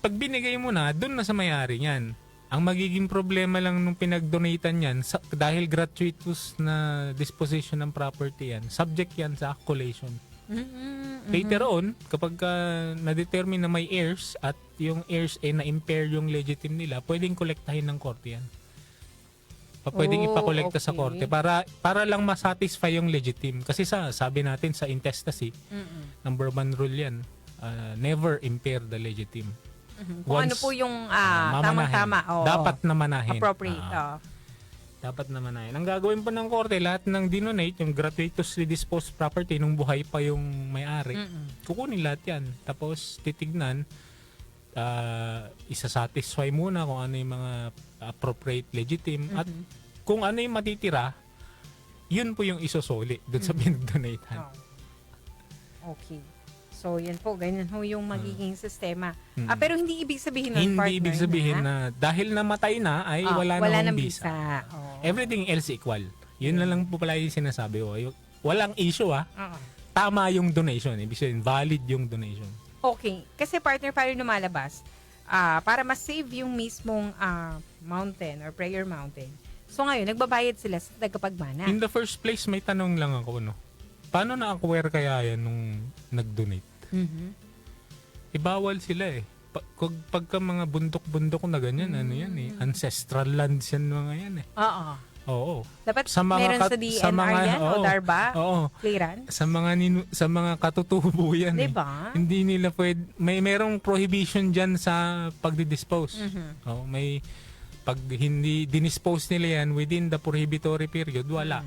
Pag binigay mo na, doon na sa may-ari niyan. Ang magiging problema lang nung pinag-donatan yan, dahil gratuitous na disposition ng property yan, subject yan sa accolation. Later on, kapag na-determine na may heirs at yung heirs na-impair yung legitim nila, pwedeng kolektahin ng korte yan. Pwedeng ipakolekta sa korte para lang masatisfy yung legitim. Kasi sabi natin sa intestacy, number 1 rule yan, never impair the legitim. Kung ano po yung tamang-tama. Dapat na manahin. Appropriate. Dapat na manahin. Ang gagawin po ng korte, lahat ng dinonate, yung gratuitously disposed property, nung buhay pa yung may-ari, kukunin lahat yan. Tapos titignan, isasatisfy muna kung ano yung mga appropriate legitim at kung ano yung matitira, yun po yung isosoli doon sa pinag-donatehan. Okay. So, yan po. Ganyan ho yung magiging sistema. Pero hindi ibig sabihin ng Hindi partner ibig sabihin na dahil namatay na ay wala nang nang visa. Everything else equal. Yun na lang po pala yung sinasabi ko. Walang issue Tama yung donation. Ibig sabihin, valid yung donation. Okay. Kasi partner, paano lumalabas? Para ma-save yung mismong mountain or prayer mountain. So ngayon, nagbabayad sila sa tagapagmana. In the first place, may tanong lang ako, no? Paano na-acquire kaya yan nung nag-donate? Ibawal sila eh. Pagka mga bundok-bundok na ganyan, ano yan eh. Ancestral lands yan mga yan eh. Oo. Dapat meron sa DNR yan o DARBA? Clearance? Sa mga katutubo yan diba? Hindi nila pwede. Merong prohibition dyan sa pagdidispose. May pag hindi dinispose nila yan within the prohibitory period, wala.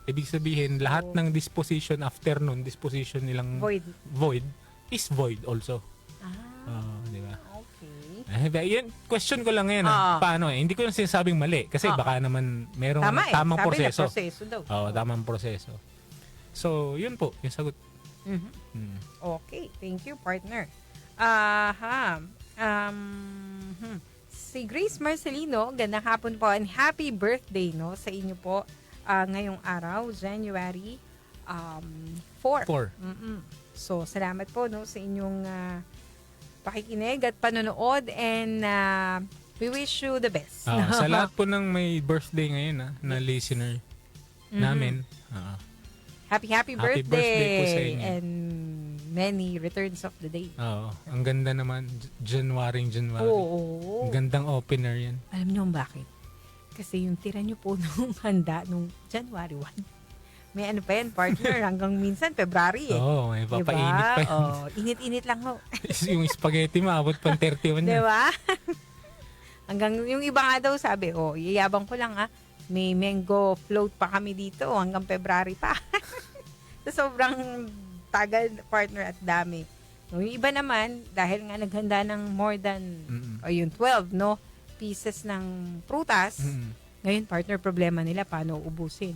Ibig sabihin, lahat ng disposition after nun, disposition nilang void is void also. Di ba? Okay. Yan, question ko lang ngayon. Paano eh? Hindi ko yung sinasabing mali. Kasi baka naman merong tamang proseso. Tamang proseso. So, yun po, yung sagot. Okay. Thank you, partner. Si Grace Marcelino, gandang hapon po and happy birthday sa inyo po. Ngayong araw, January 4. So, salamat po sa inyong pakikinig at panonood and we wish you the best. Sa lahat po ng may birthday ngayon na listener namin. Happy birthday po sa inyo. and many returns of the day. Ang ganda naman. January. Ang gandang opener yan. Alam niyo bakit? Kasi yung tira nyo po nung handa nung January 1. May ano pa yan, partner, hanggang minsan, February eh. May papainit pa yan. Init-init lang ho. Yung spaghetti maabot pang 31 yan. Diba? Hanggang yung iba nga daw sabi, yayabang ko lang may mango float pa kami dito hanggang February pa. So, sobrang tagal, partner, at dami. Yung iba naman, dahil nga naghanda ng more than, 12, pieces ng prutas. Ngayon, partner, problema nila paano ubusin.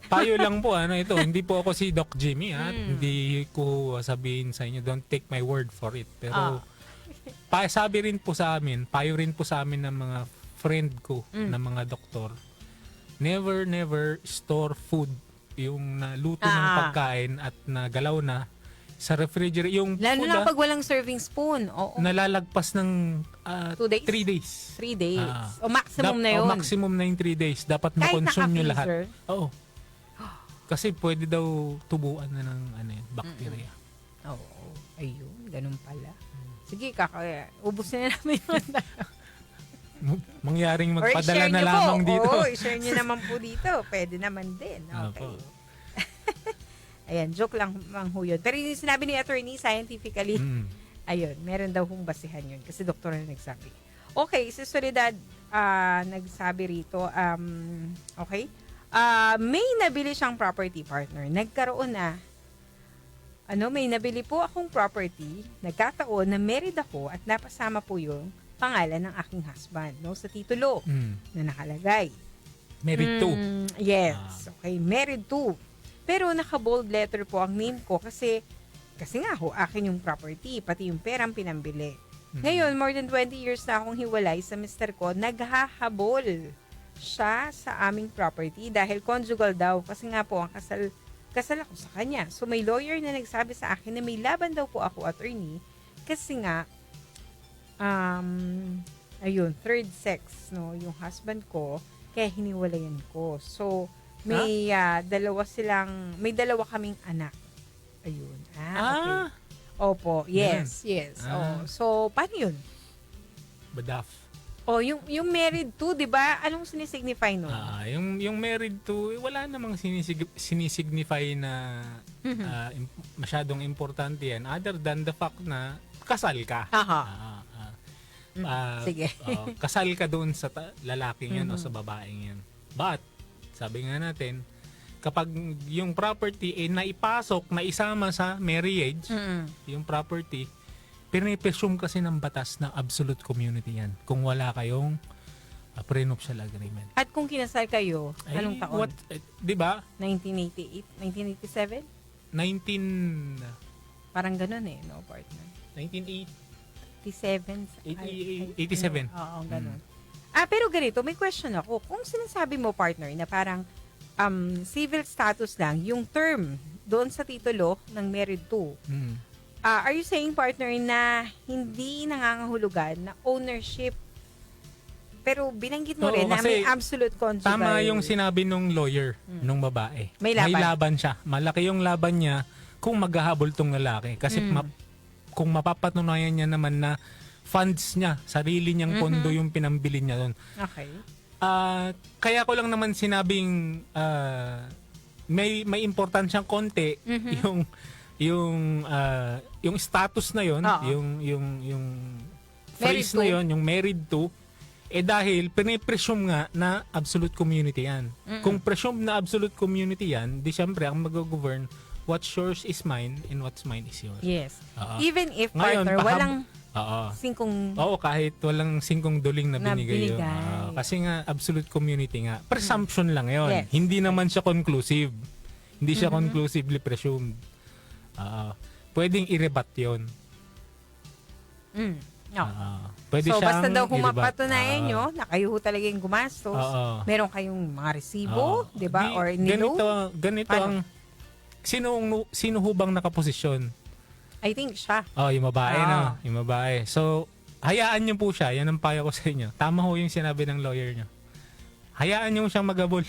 Payo lang po, ito, hindi po ako si Doc Jimmy, hindi ko sabihin sa inyo, don't take my word for it. Pero, payo rin po sa amin ng mga friend ko, na mga doktor, never store food, yung naluto ng pagkain at nagalaw na, sa refrigerator, yung lalo na pag walang serving spoon. Nalalagpas ng 2 days? 3 days. 3 days. O maximum na yun. Maximum na yung 3 days. Dapat makonsume nyo lahat. Oo. Kasi pwede daw tubuan na ng bacteria. Ayun, ganun pala. Sige, ubusin na namin yun. Mangyaring magpadala na lamang dito. I-share nyo naman po dito. Pwede naman din. Okay. Ayan, joke lang ho yun. Pero yung sinabi ni attorney, scientifically, ayun, meron daw hong basihan yun. Kasi doktor na nagsabi. Okay, si Soledad nagsabi rito, okay, may nabili siyang property, partner. Nagkaroon na, may nabili po akong property, nagkataon na married ako at napasama po yung pangalan ng aking husband, sa titulo na nakalagay. Married to? Yes. Okay, married to. Pero naka-bold letter po ang name ko kasi nga akin yung property, pati yung perang pinambili. Ngayon, more than 20 years na akong hiwalay sa mister ko, naghahabol siya sa aming property dahil conjugal daw kasi nga po ang kasal ako sa kanya. So may lawyer na nagsabi sa akin na may laban daw po ako, attorney, kasi nga ayun, third sex, no, yung husband ko, kaya hiniwalayan ko. So, may dalawa kaming anak. Ayun. Okay. Opo, yes. So, paano yun? Badaf. Yung married to, di ba? Anong sinisignify nun? Yung married to, wala namang sinisignify na masyadong importante yan other than the fact na kasal ka. Sige. Kasal ka doon sa lalaking yun o sa babaeng yun. But, sabi nga natin, kapag yung property naipasok, naisama sa marriage, yung property, pinipresume kasi ng batas na absolute community yan kung wala kayong prenuptial agreement. At kung kinasal kayo, anong taon? Di ba? 1988? 1987? Parang ganun no, partner? 1987. Oo, ganun. Pero ganito, may question ako. Kung sinasabi mo, partner, na parang civil status lang, yung term doon sa titulo ng married to, are you saying, partner, na hindi nangangahulugan na ownership, pero binanggit mo rin na may absolute conjugal? Tama yung sinabi nung lawyer, nung babae. May laban siya. Malaki yung laban niya kung maghahabol tong lalaki. Kasi kung mapapatunayan niya naman na funds niya, sarili niyang pondo yung pinambili niya doon. Okay. Kaya ko lang naman sinabing may importansiyang konti yung status na yon, yung phrase na yon, yung married to, dahil pinipresume nga na absolute community yan. Kung presume na absolute community yan, di syempre ang mag-govern what's yours is mine and what's mine is yours. Yes. Even if, partner, walang singkong... Oo, kahit walang singkong duling na binigay yun. Kasi nga, absolute community nga. Presumption lang yun. Yes. Hindi naman siya conclusive. Hindi siya conclusively presumed. Pwedeng i-rebut yun. Pwede so, siyang basta daw kung i-rebut. mapatunayan nyo na kayo talaga yung gumastos, meron kayong mga resibo, di ba? Or nilo? Ganito ang... Sino hubang nakaposisyon? I think siya. Yung babae na. Yung babae. So, hayaan niyo po siya. Yan ang payo ko sa inyo. Tama ho yung sinabi ng lawyer niyo. Hayaan niyo siyang magabol.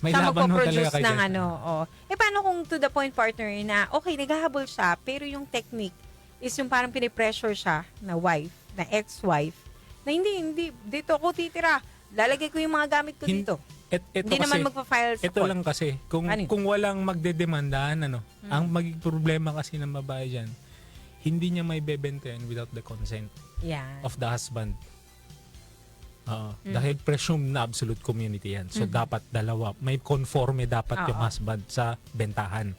May siya laban ho talaga kayo. ng paano kung to the point, partner, na okay, naghahabol siya, pero yung technique is yung parang pinipressure siya na wife, na ex-wife, na hindi, dito ako titira. Lalagay ko yung mga gamit ko dito. Hindi naman magpa-file sa court. Ito lang kasi, kung walang magdedemandahan, ang magiging problema kasi ng babae dyan, hindi niya may bebenta yan without the consent of the husband. Dahil presumed na absolute community yan. So, dapat dalawa. May conforme dapat yung husband sa bentahan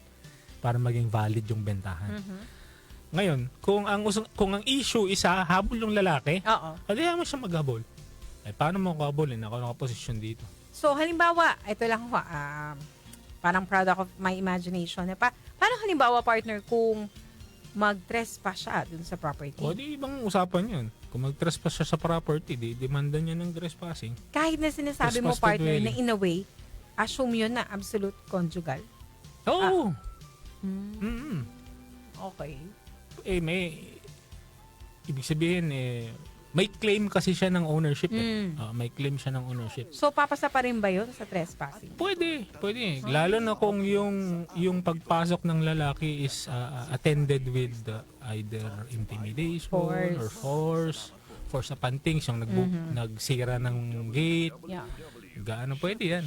para maging valid yung bentahan. Ngayon, kung ang issue isa, habol yung lalaki, kaya mo siya maghabol. Paano mo kahabulin? Ako nakaposisyon dito. So, halimbawa, ito lang ho, parang product of my imagination. Paano halimbawa, partner, kung mag-trespass siya dun sa property? Di ibang usapan yun. Kung mag-trespass siya sa property, demanda niya ng trespassing. Kahit na sinasabi mo, partner, na in a way, assume yun na absolute conjugal? Oo. Okay. Ibig sabihin, may claim kasi siya ng ownership. May claim siya ng ownership. So, papasa pa rin ba yun sa trespassing? Pwede. Lalo na kung yung pagpasok ng lalaki is attended with either intimidation or force sa pantings, yung nagsira ng gate. Gaano pwede yan.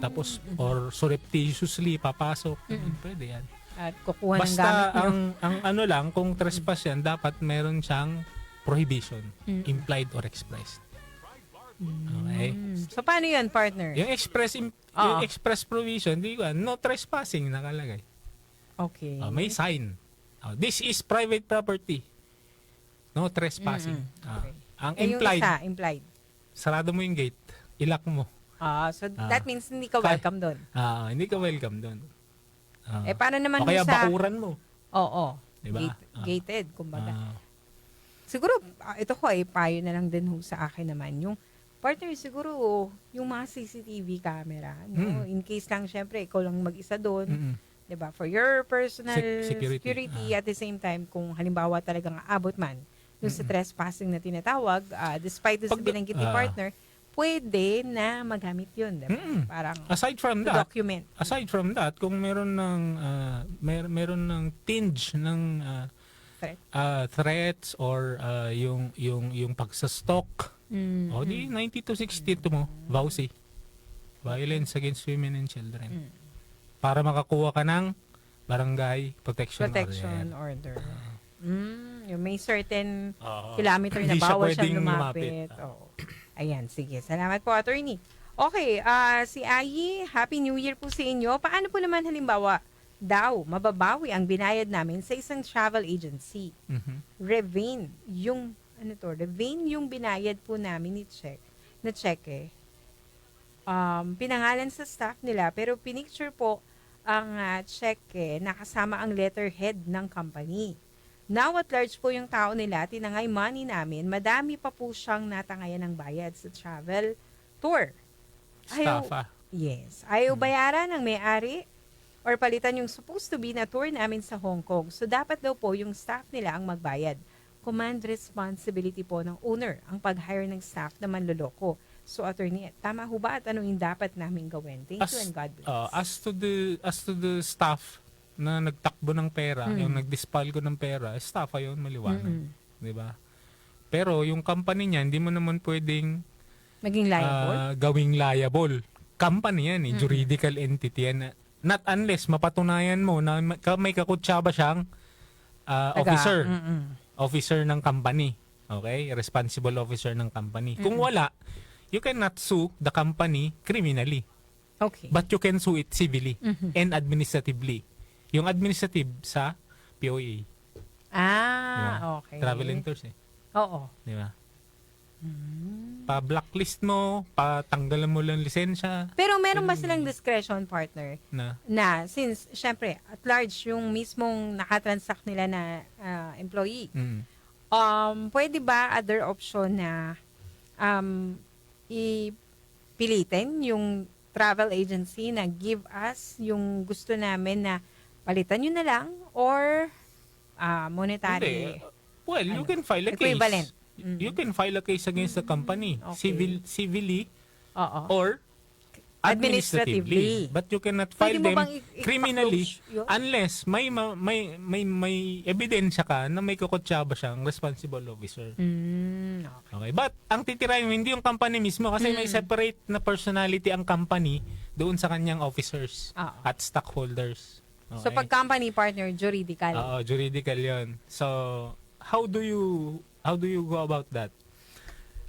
Tapos, or surreptitiously papasok. Pwede yan. At kukuha ng basta gamit ang kung trespass yan, dapat meron siyang prohibition, implied or expressed. Okay? So, paano yan, partner? Yung express provision, no trespassing nakalagay. Okay. May sign. This is private property. No trespassing. Ang implied. Sarado mo yung gate. Ilock mo. So, that means hindi ka welcome doon. Hindi ka welcome doon. Paano naman kaya bakuran mo. Oo. Diba? Gated, kumbaga. Siguro, ito ko payo na lang din sa akin naman. Yung partner, siguro, yung mga CCTV camera. No? In case lang, syempre, ikaw lang mag-isa doon. Diba? For your personal security. At the same time, kung halimbawa talagang aabot man yung sa trespassing na tinatawag, despite doon sa binanggit ni partner, pwede na magamit yun. Diba? Parang aside from to that, document. aside from that, kung meron ng meron ng tinge ng threats or yung pagsa-stalk, o di 9262 mo, VAUSI, Violence Against Women and Children. Para makakuha ka ng barangay protection order. Yung may certain kilometer na Hindi siya bawal siyang pwedeng lumapit. Ayan, sige. Salamat po, attorney. Okay, si Ayi, Happy New Year po sa inyo. Paano po naman halimbawa daw mababawi ang binayad namin sa isang travel agency? Revane yung binayad po namin na cheque. Pinangalan sa staff nila pero pinicture po ang cheque nakasama ang letterhead ng company. Now at large po yung tao nila, tinangay money namin, madami pa po siyang natangayan ng bayad sa travel tour. Yes. Ayaw bayaran ng may-ari or palitan yung supposed to be na tour namin sa Hong Kong. So dapat daw po yung staff nila ang magbayad. Command responsibility po ng owner ang pag-hire ng staff na manloloko. So, attorney, tama ho ba at ano yung dapat namin gawin? Thank you and God bless. As to the staff na nagtakbo ng pera, yung nagdispalgo ng pera, staff ayun, maliwanag. Di ba? Pero yung company niya, hindi mo naman pwedeng maging liable? Gawing liable. Company yan, juridical entity yan. Not unless mapatunayan mo na may kakutsaba siyang officer. Officer ng company. Okay? Responsible officer ng company. Kung wala, you cannot sue the company criminally. Okay. But you can sue it civilly and administratively. Yung administrative sa POA. Diba? Okay. Travel and tours Oo. Di ba? Pa-blacklist mo, patanggalan mo lang lisensya. Pero meron ba silang discretion, partner? Na since, syempre, at large, yung mismong nakatransact nila na employee, pwede ba other option na ipilitin yung travel agency na give us yung gusto namin na palitan nyo na lang or monetary? Well, you can file a equivalent. case. You can file a case against the company, civilly or administratively. But you cannot file them criminally unless may ebidensya ka na may kukutsaba siyang responsible officer. Okay. But ang titirahin mo, hindi yung company mismo kasi may separate na personality ang company doon sa kanyang officers at stockholders. Okay. So pag company partner, juridical. Oo, juridical yun. So, how do you go about that?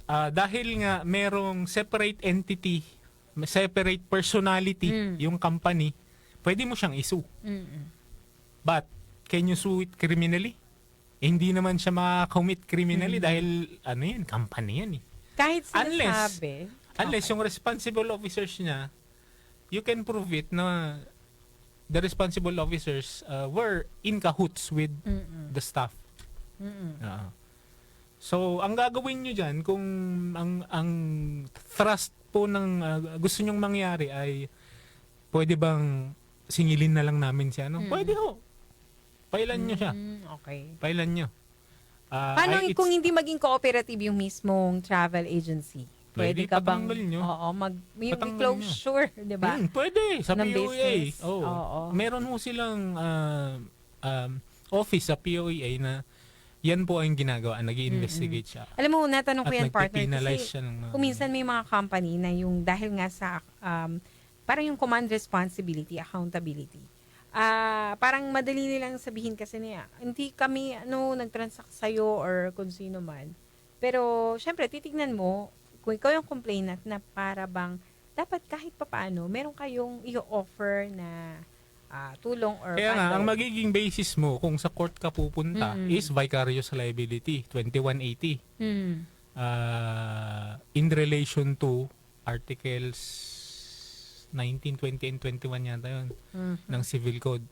Dahil nga merong separate entity, separate personality yung company, pwede mo siyang isue. But can you sue it criminally? Hindi naman siya makakommit criminally dahil ano yan, company yan eh. Kahit sinasabi. Unless yung responsible officers niya, you can prove it na the responsible officers were in cahoots with the staff. So, ang gagawin nyo dyan, kung ang thrust po ng gusto nyong mangyari ay pwede bang singilin na lang namin siya? No? Pwede ho. Pailan nyo siya. Okay. Pailan nyo. Paano kung hindi maging cooperative yung mismong travel agency? Pwede ka bang yung closure, di ba? Pwede. Sa ng POEA. business. Meron ho silang office sa POEA na yan po ang ginagawa, nag-i-investigate siya. Alam mo, natanong ko yan, partner, kasi kung minsan may mga company na yung dahil nga sa parang yung command responsibility, accountability, parang madali nilang sabihin kasi niya, hindi kami nag-transact sa'yo or kung sino man. Pero, syempre, titignan mo, kung ikaw yung complainant na para bang dapat kahit papaano, meron kayong i-offer na tulong or kaya nga, ang magiging basis mo kung sa court ka pupunta is vicarious liability, 2180. In relation to Articles 19, 20, and 21 yata yun ng Civil Code.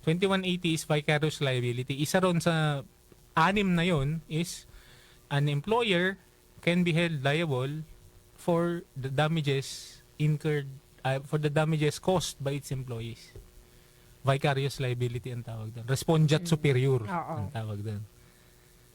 2180 is vicarious liability. Isa ron sa 6 na yun is an employer can be held liable for the damages incurred, for the damages caused by its employees. Vicarious liability ang tawag doon. Respondeat superior ang tawag doon.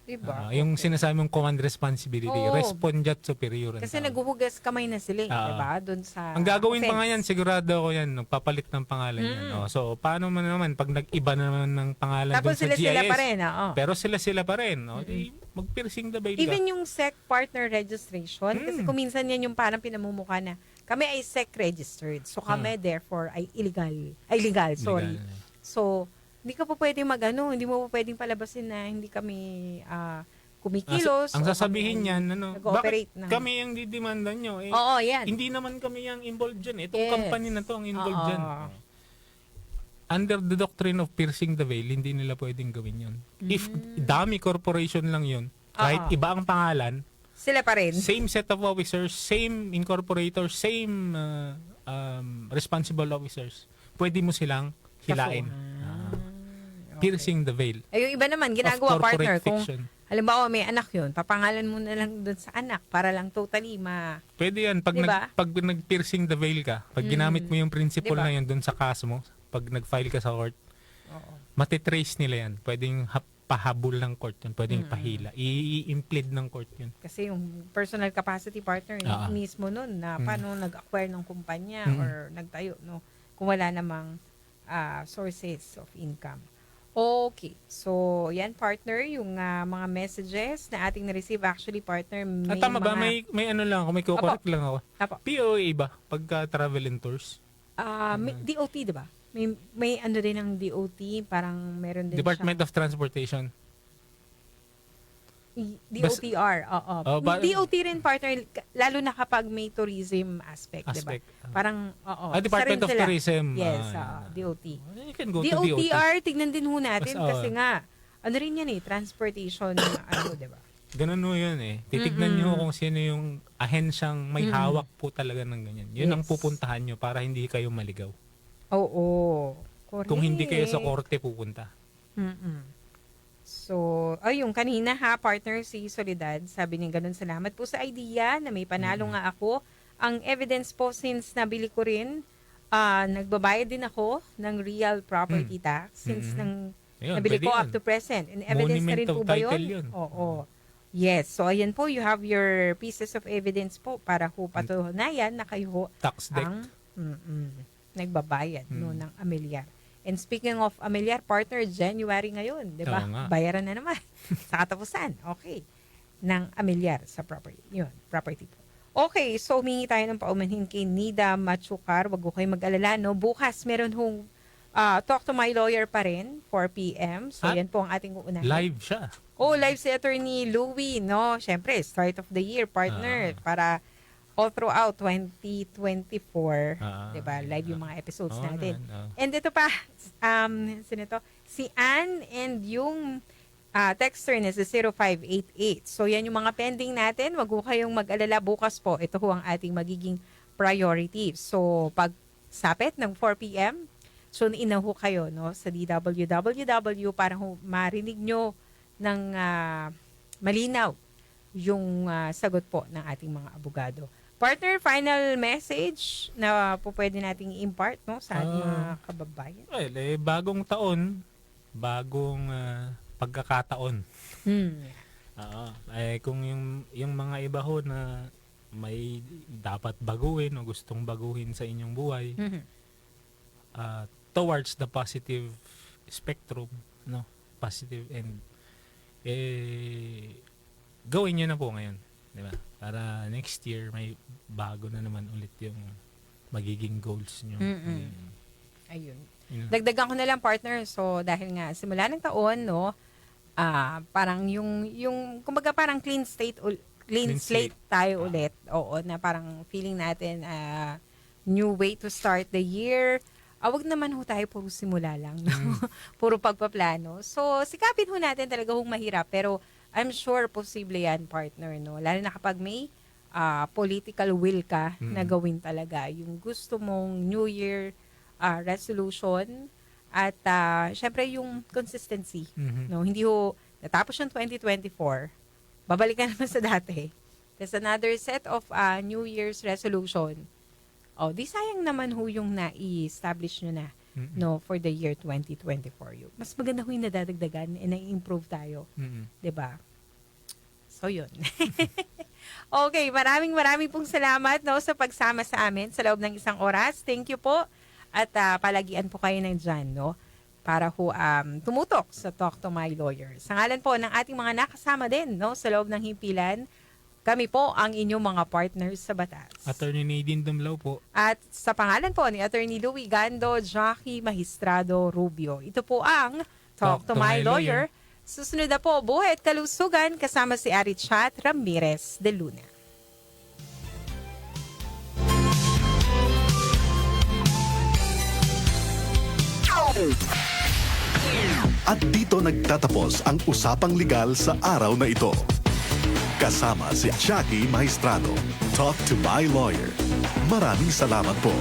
Diba? Yung sinasabi mong command responsibility, Oo. respondeat superior. ang Kasi tawag. naghuhugas kamay na sila, Oo. diba? Doon sa Ang gagawin pa offense. nga yan, sigurado ako yan, nagpapalit ng pangalan yan. Oh, so, paano man naman, pag nag-iba naman ng pangalan Tapos doon sa GIS, sila pa rin, oo. pero sila pa rin. Oh, di, mag-piercing the veil ka. Even yung SEC partner registration, kasi kung minsan yan yung parang pinamumukha na, kami ay SEC registered. So kami, therefore, ay legal, sorry. So, hindi ka po pwedeng hindi mo po pwedeng palabasin na hindi kami kumikilos. Ang o sasabihin kami niyan, nag-ooperate bakit kami yung didemandan nyo? Oo, yan. Hindi naman kami yung involved dyan. Itong Yes. company na to ang involved Oo. dyan. Under the doctrine of piercing the veil, hindi nila pwedeng gawin yun. If dami corporation lang yun, kahit iba ang pangalan, sila pa rin. Same set of officers, same incorporator, same responsible officers. Pwede mo silang hilain. Piercing the veil. Ay, yung iba naman, ginagawa Of corporate partner. Kung fiction. halimbawa may anak yun, papangalan mo na lang doon sa anak para lang totally Pwede yan. Pag, Diba? pag nag-piercing the veil ka, pag ginamit mo yung principle Diba? na yun doon sa kaso mo, pag nag-file ka sa court, matitrace nila yan. Pwedeng pahabol ng court yun. Pwedeng pahila. I-implead ng court yun. Kasi yung personal capacity partner mismo nun na paano nag-acquire ng kumpanya or nagtayo, no? Kung wala namang sources of income. Okay. So, yan partner, yung mga messages na ating na-receive. Actually, partner, may Tama ba? mga... May ano lang ako, may correct lang ako. POA ba? Pagka travel and tours? may DOT, diba? May ano din ng DOT, parang meron din Department of Transportation. DOTR, oo. DOT rin partner, lalo na kapag may tourism aspect. Diba? Parang, oo. Department of Tourism. Yes, DOT. You can go to DOTR, tignan din ho natin Mas, kasi nga, ano rin yan transportation, diba? Ganun ho yun Titignan nyo kung sino yung ahensyang may hawak po talaga ng ganyan. Yun ang pupuntahan nyo para hindi kayo maligaw. Oo. Correct. Kung hindi kayo sa korte pupunta. So, yung kanina partner si Soledad, sabi niya ganun, salamat po sa idea na may panalo nga ako. Ang evidence po since nabili ko rin, nagbabayad din ako ng real property tax since nabili ko up to present. And evidence na rin po ba yun? Oo. Yes. So, ayan po, you have your pieces of evidence po para ho patunayan na kayo tax deck ang nagbabayad ng amilyar. And speaking of amilyar, partner, January ngayon, di ba? Bayaran na naman sa katapusan. Okay. Ng amilyar sa property. Yun, property po. Okay, so humingi tayo ng paumanhin kay Nida Machukar. Wag ko kayo mag-alala, no? Bukas meron hong Talk to My Lawyer pa rin, 4 p.m. So yan po ang ating uunahin. Live siya. Live si Attorney Louie, no? Siyempre, start of the year, partner, para all throughout 2024, diba? Live yung mga episodes natin. And ito pa, sino to? Si Ann and yung texter na sa 0588. So yan yung mga pending natin. Wag ho kayong mag-alala bukas po. Ito ho ang ating magiging priority. So pag sapit ng 4 p.m., tune in na ho kayo, no, sa DWWW para ho marinig nyo ng malinaw yung sagot po ng ating mga abogado. Partner, final message na po pwede nating i-impart, no, sa ating mga kababayan. Well, bagong taon, bagong pagkakataon. Kung yung mga iba ho na may dapat baguhin o gustong baguhin sa inyong buhay, towards the positive spectrum, no, positive and gawin nyo na po ngayon, di ba? Para next year may bago na naman ulit yung magiging goals nyo. Ayun. Dagdagan ko na lang, partner. So dahil nga simula ng taon, no, parang yung kumbaga parang clean slate tayo ulit. Oo, na parang feeling natin new way to start the year. Wag naman ho tayo puro simula lang, no? Puro pagpaplano. So sikapin ho natin talaga hong mahirap, pero I'm sure posible yan, partner, no? Lalo na kapag may political will ka na gawin talaga yung gusto mong New Year resolution at syempre yung consistency, no? Hindi ho natapos yung 2024, babalik ka naman sa dati. There's another set of New Year's resolution. Di sayang naman ho yung na-establish nyo na, no, for the year 2024. Mas maganda ho yung nadadagdagan and na-improve tayo. 'Di ba? So, yun. Okay, maraming pong salamat no, sa pagsama sa amin sa loob ng isang oras. Thank you po. At palagian po kayo ng dyan, no? Para ho, tumutok sa Talk to My Lawyer. Sa ngalan po ng ating mga nakasama din no, sa loob ng himpilan, kami po ang inyong mga partners sa batas. Attorney Nadine Dumlao po. At sa pangalan po ni Attorney Louie Gando, Jackie Magistrado Rubio. Ito po ang Talk to My Lawyer. Susunod na po, Buhay at Kalusugan kasama si Arichat Ramirez de Luna. At dito nagtatapos ang usapang legal sa araw na ito. Kasama si Jackie Maestrado. Talk to My Lawyer. Maraming salamat po.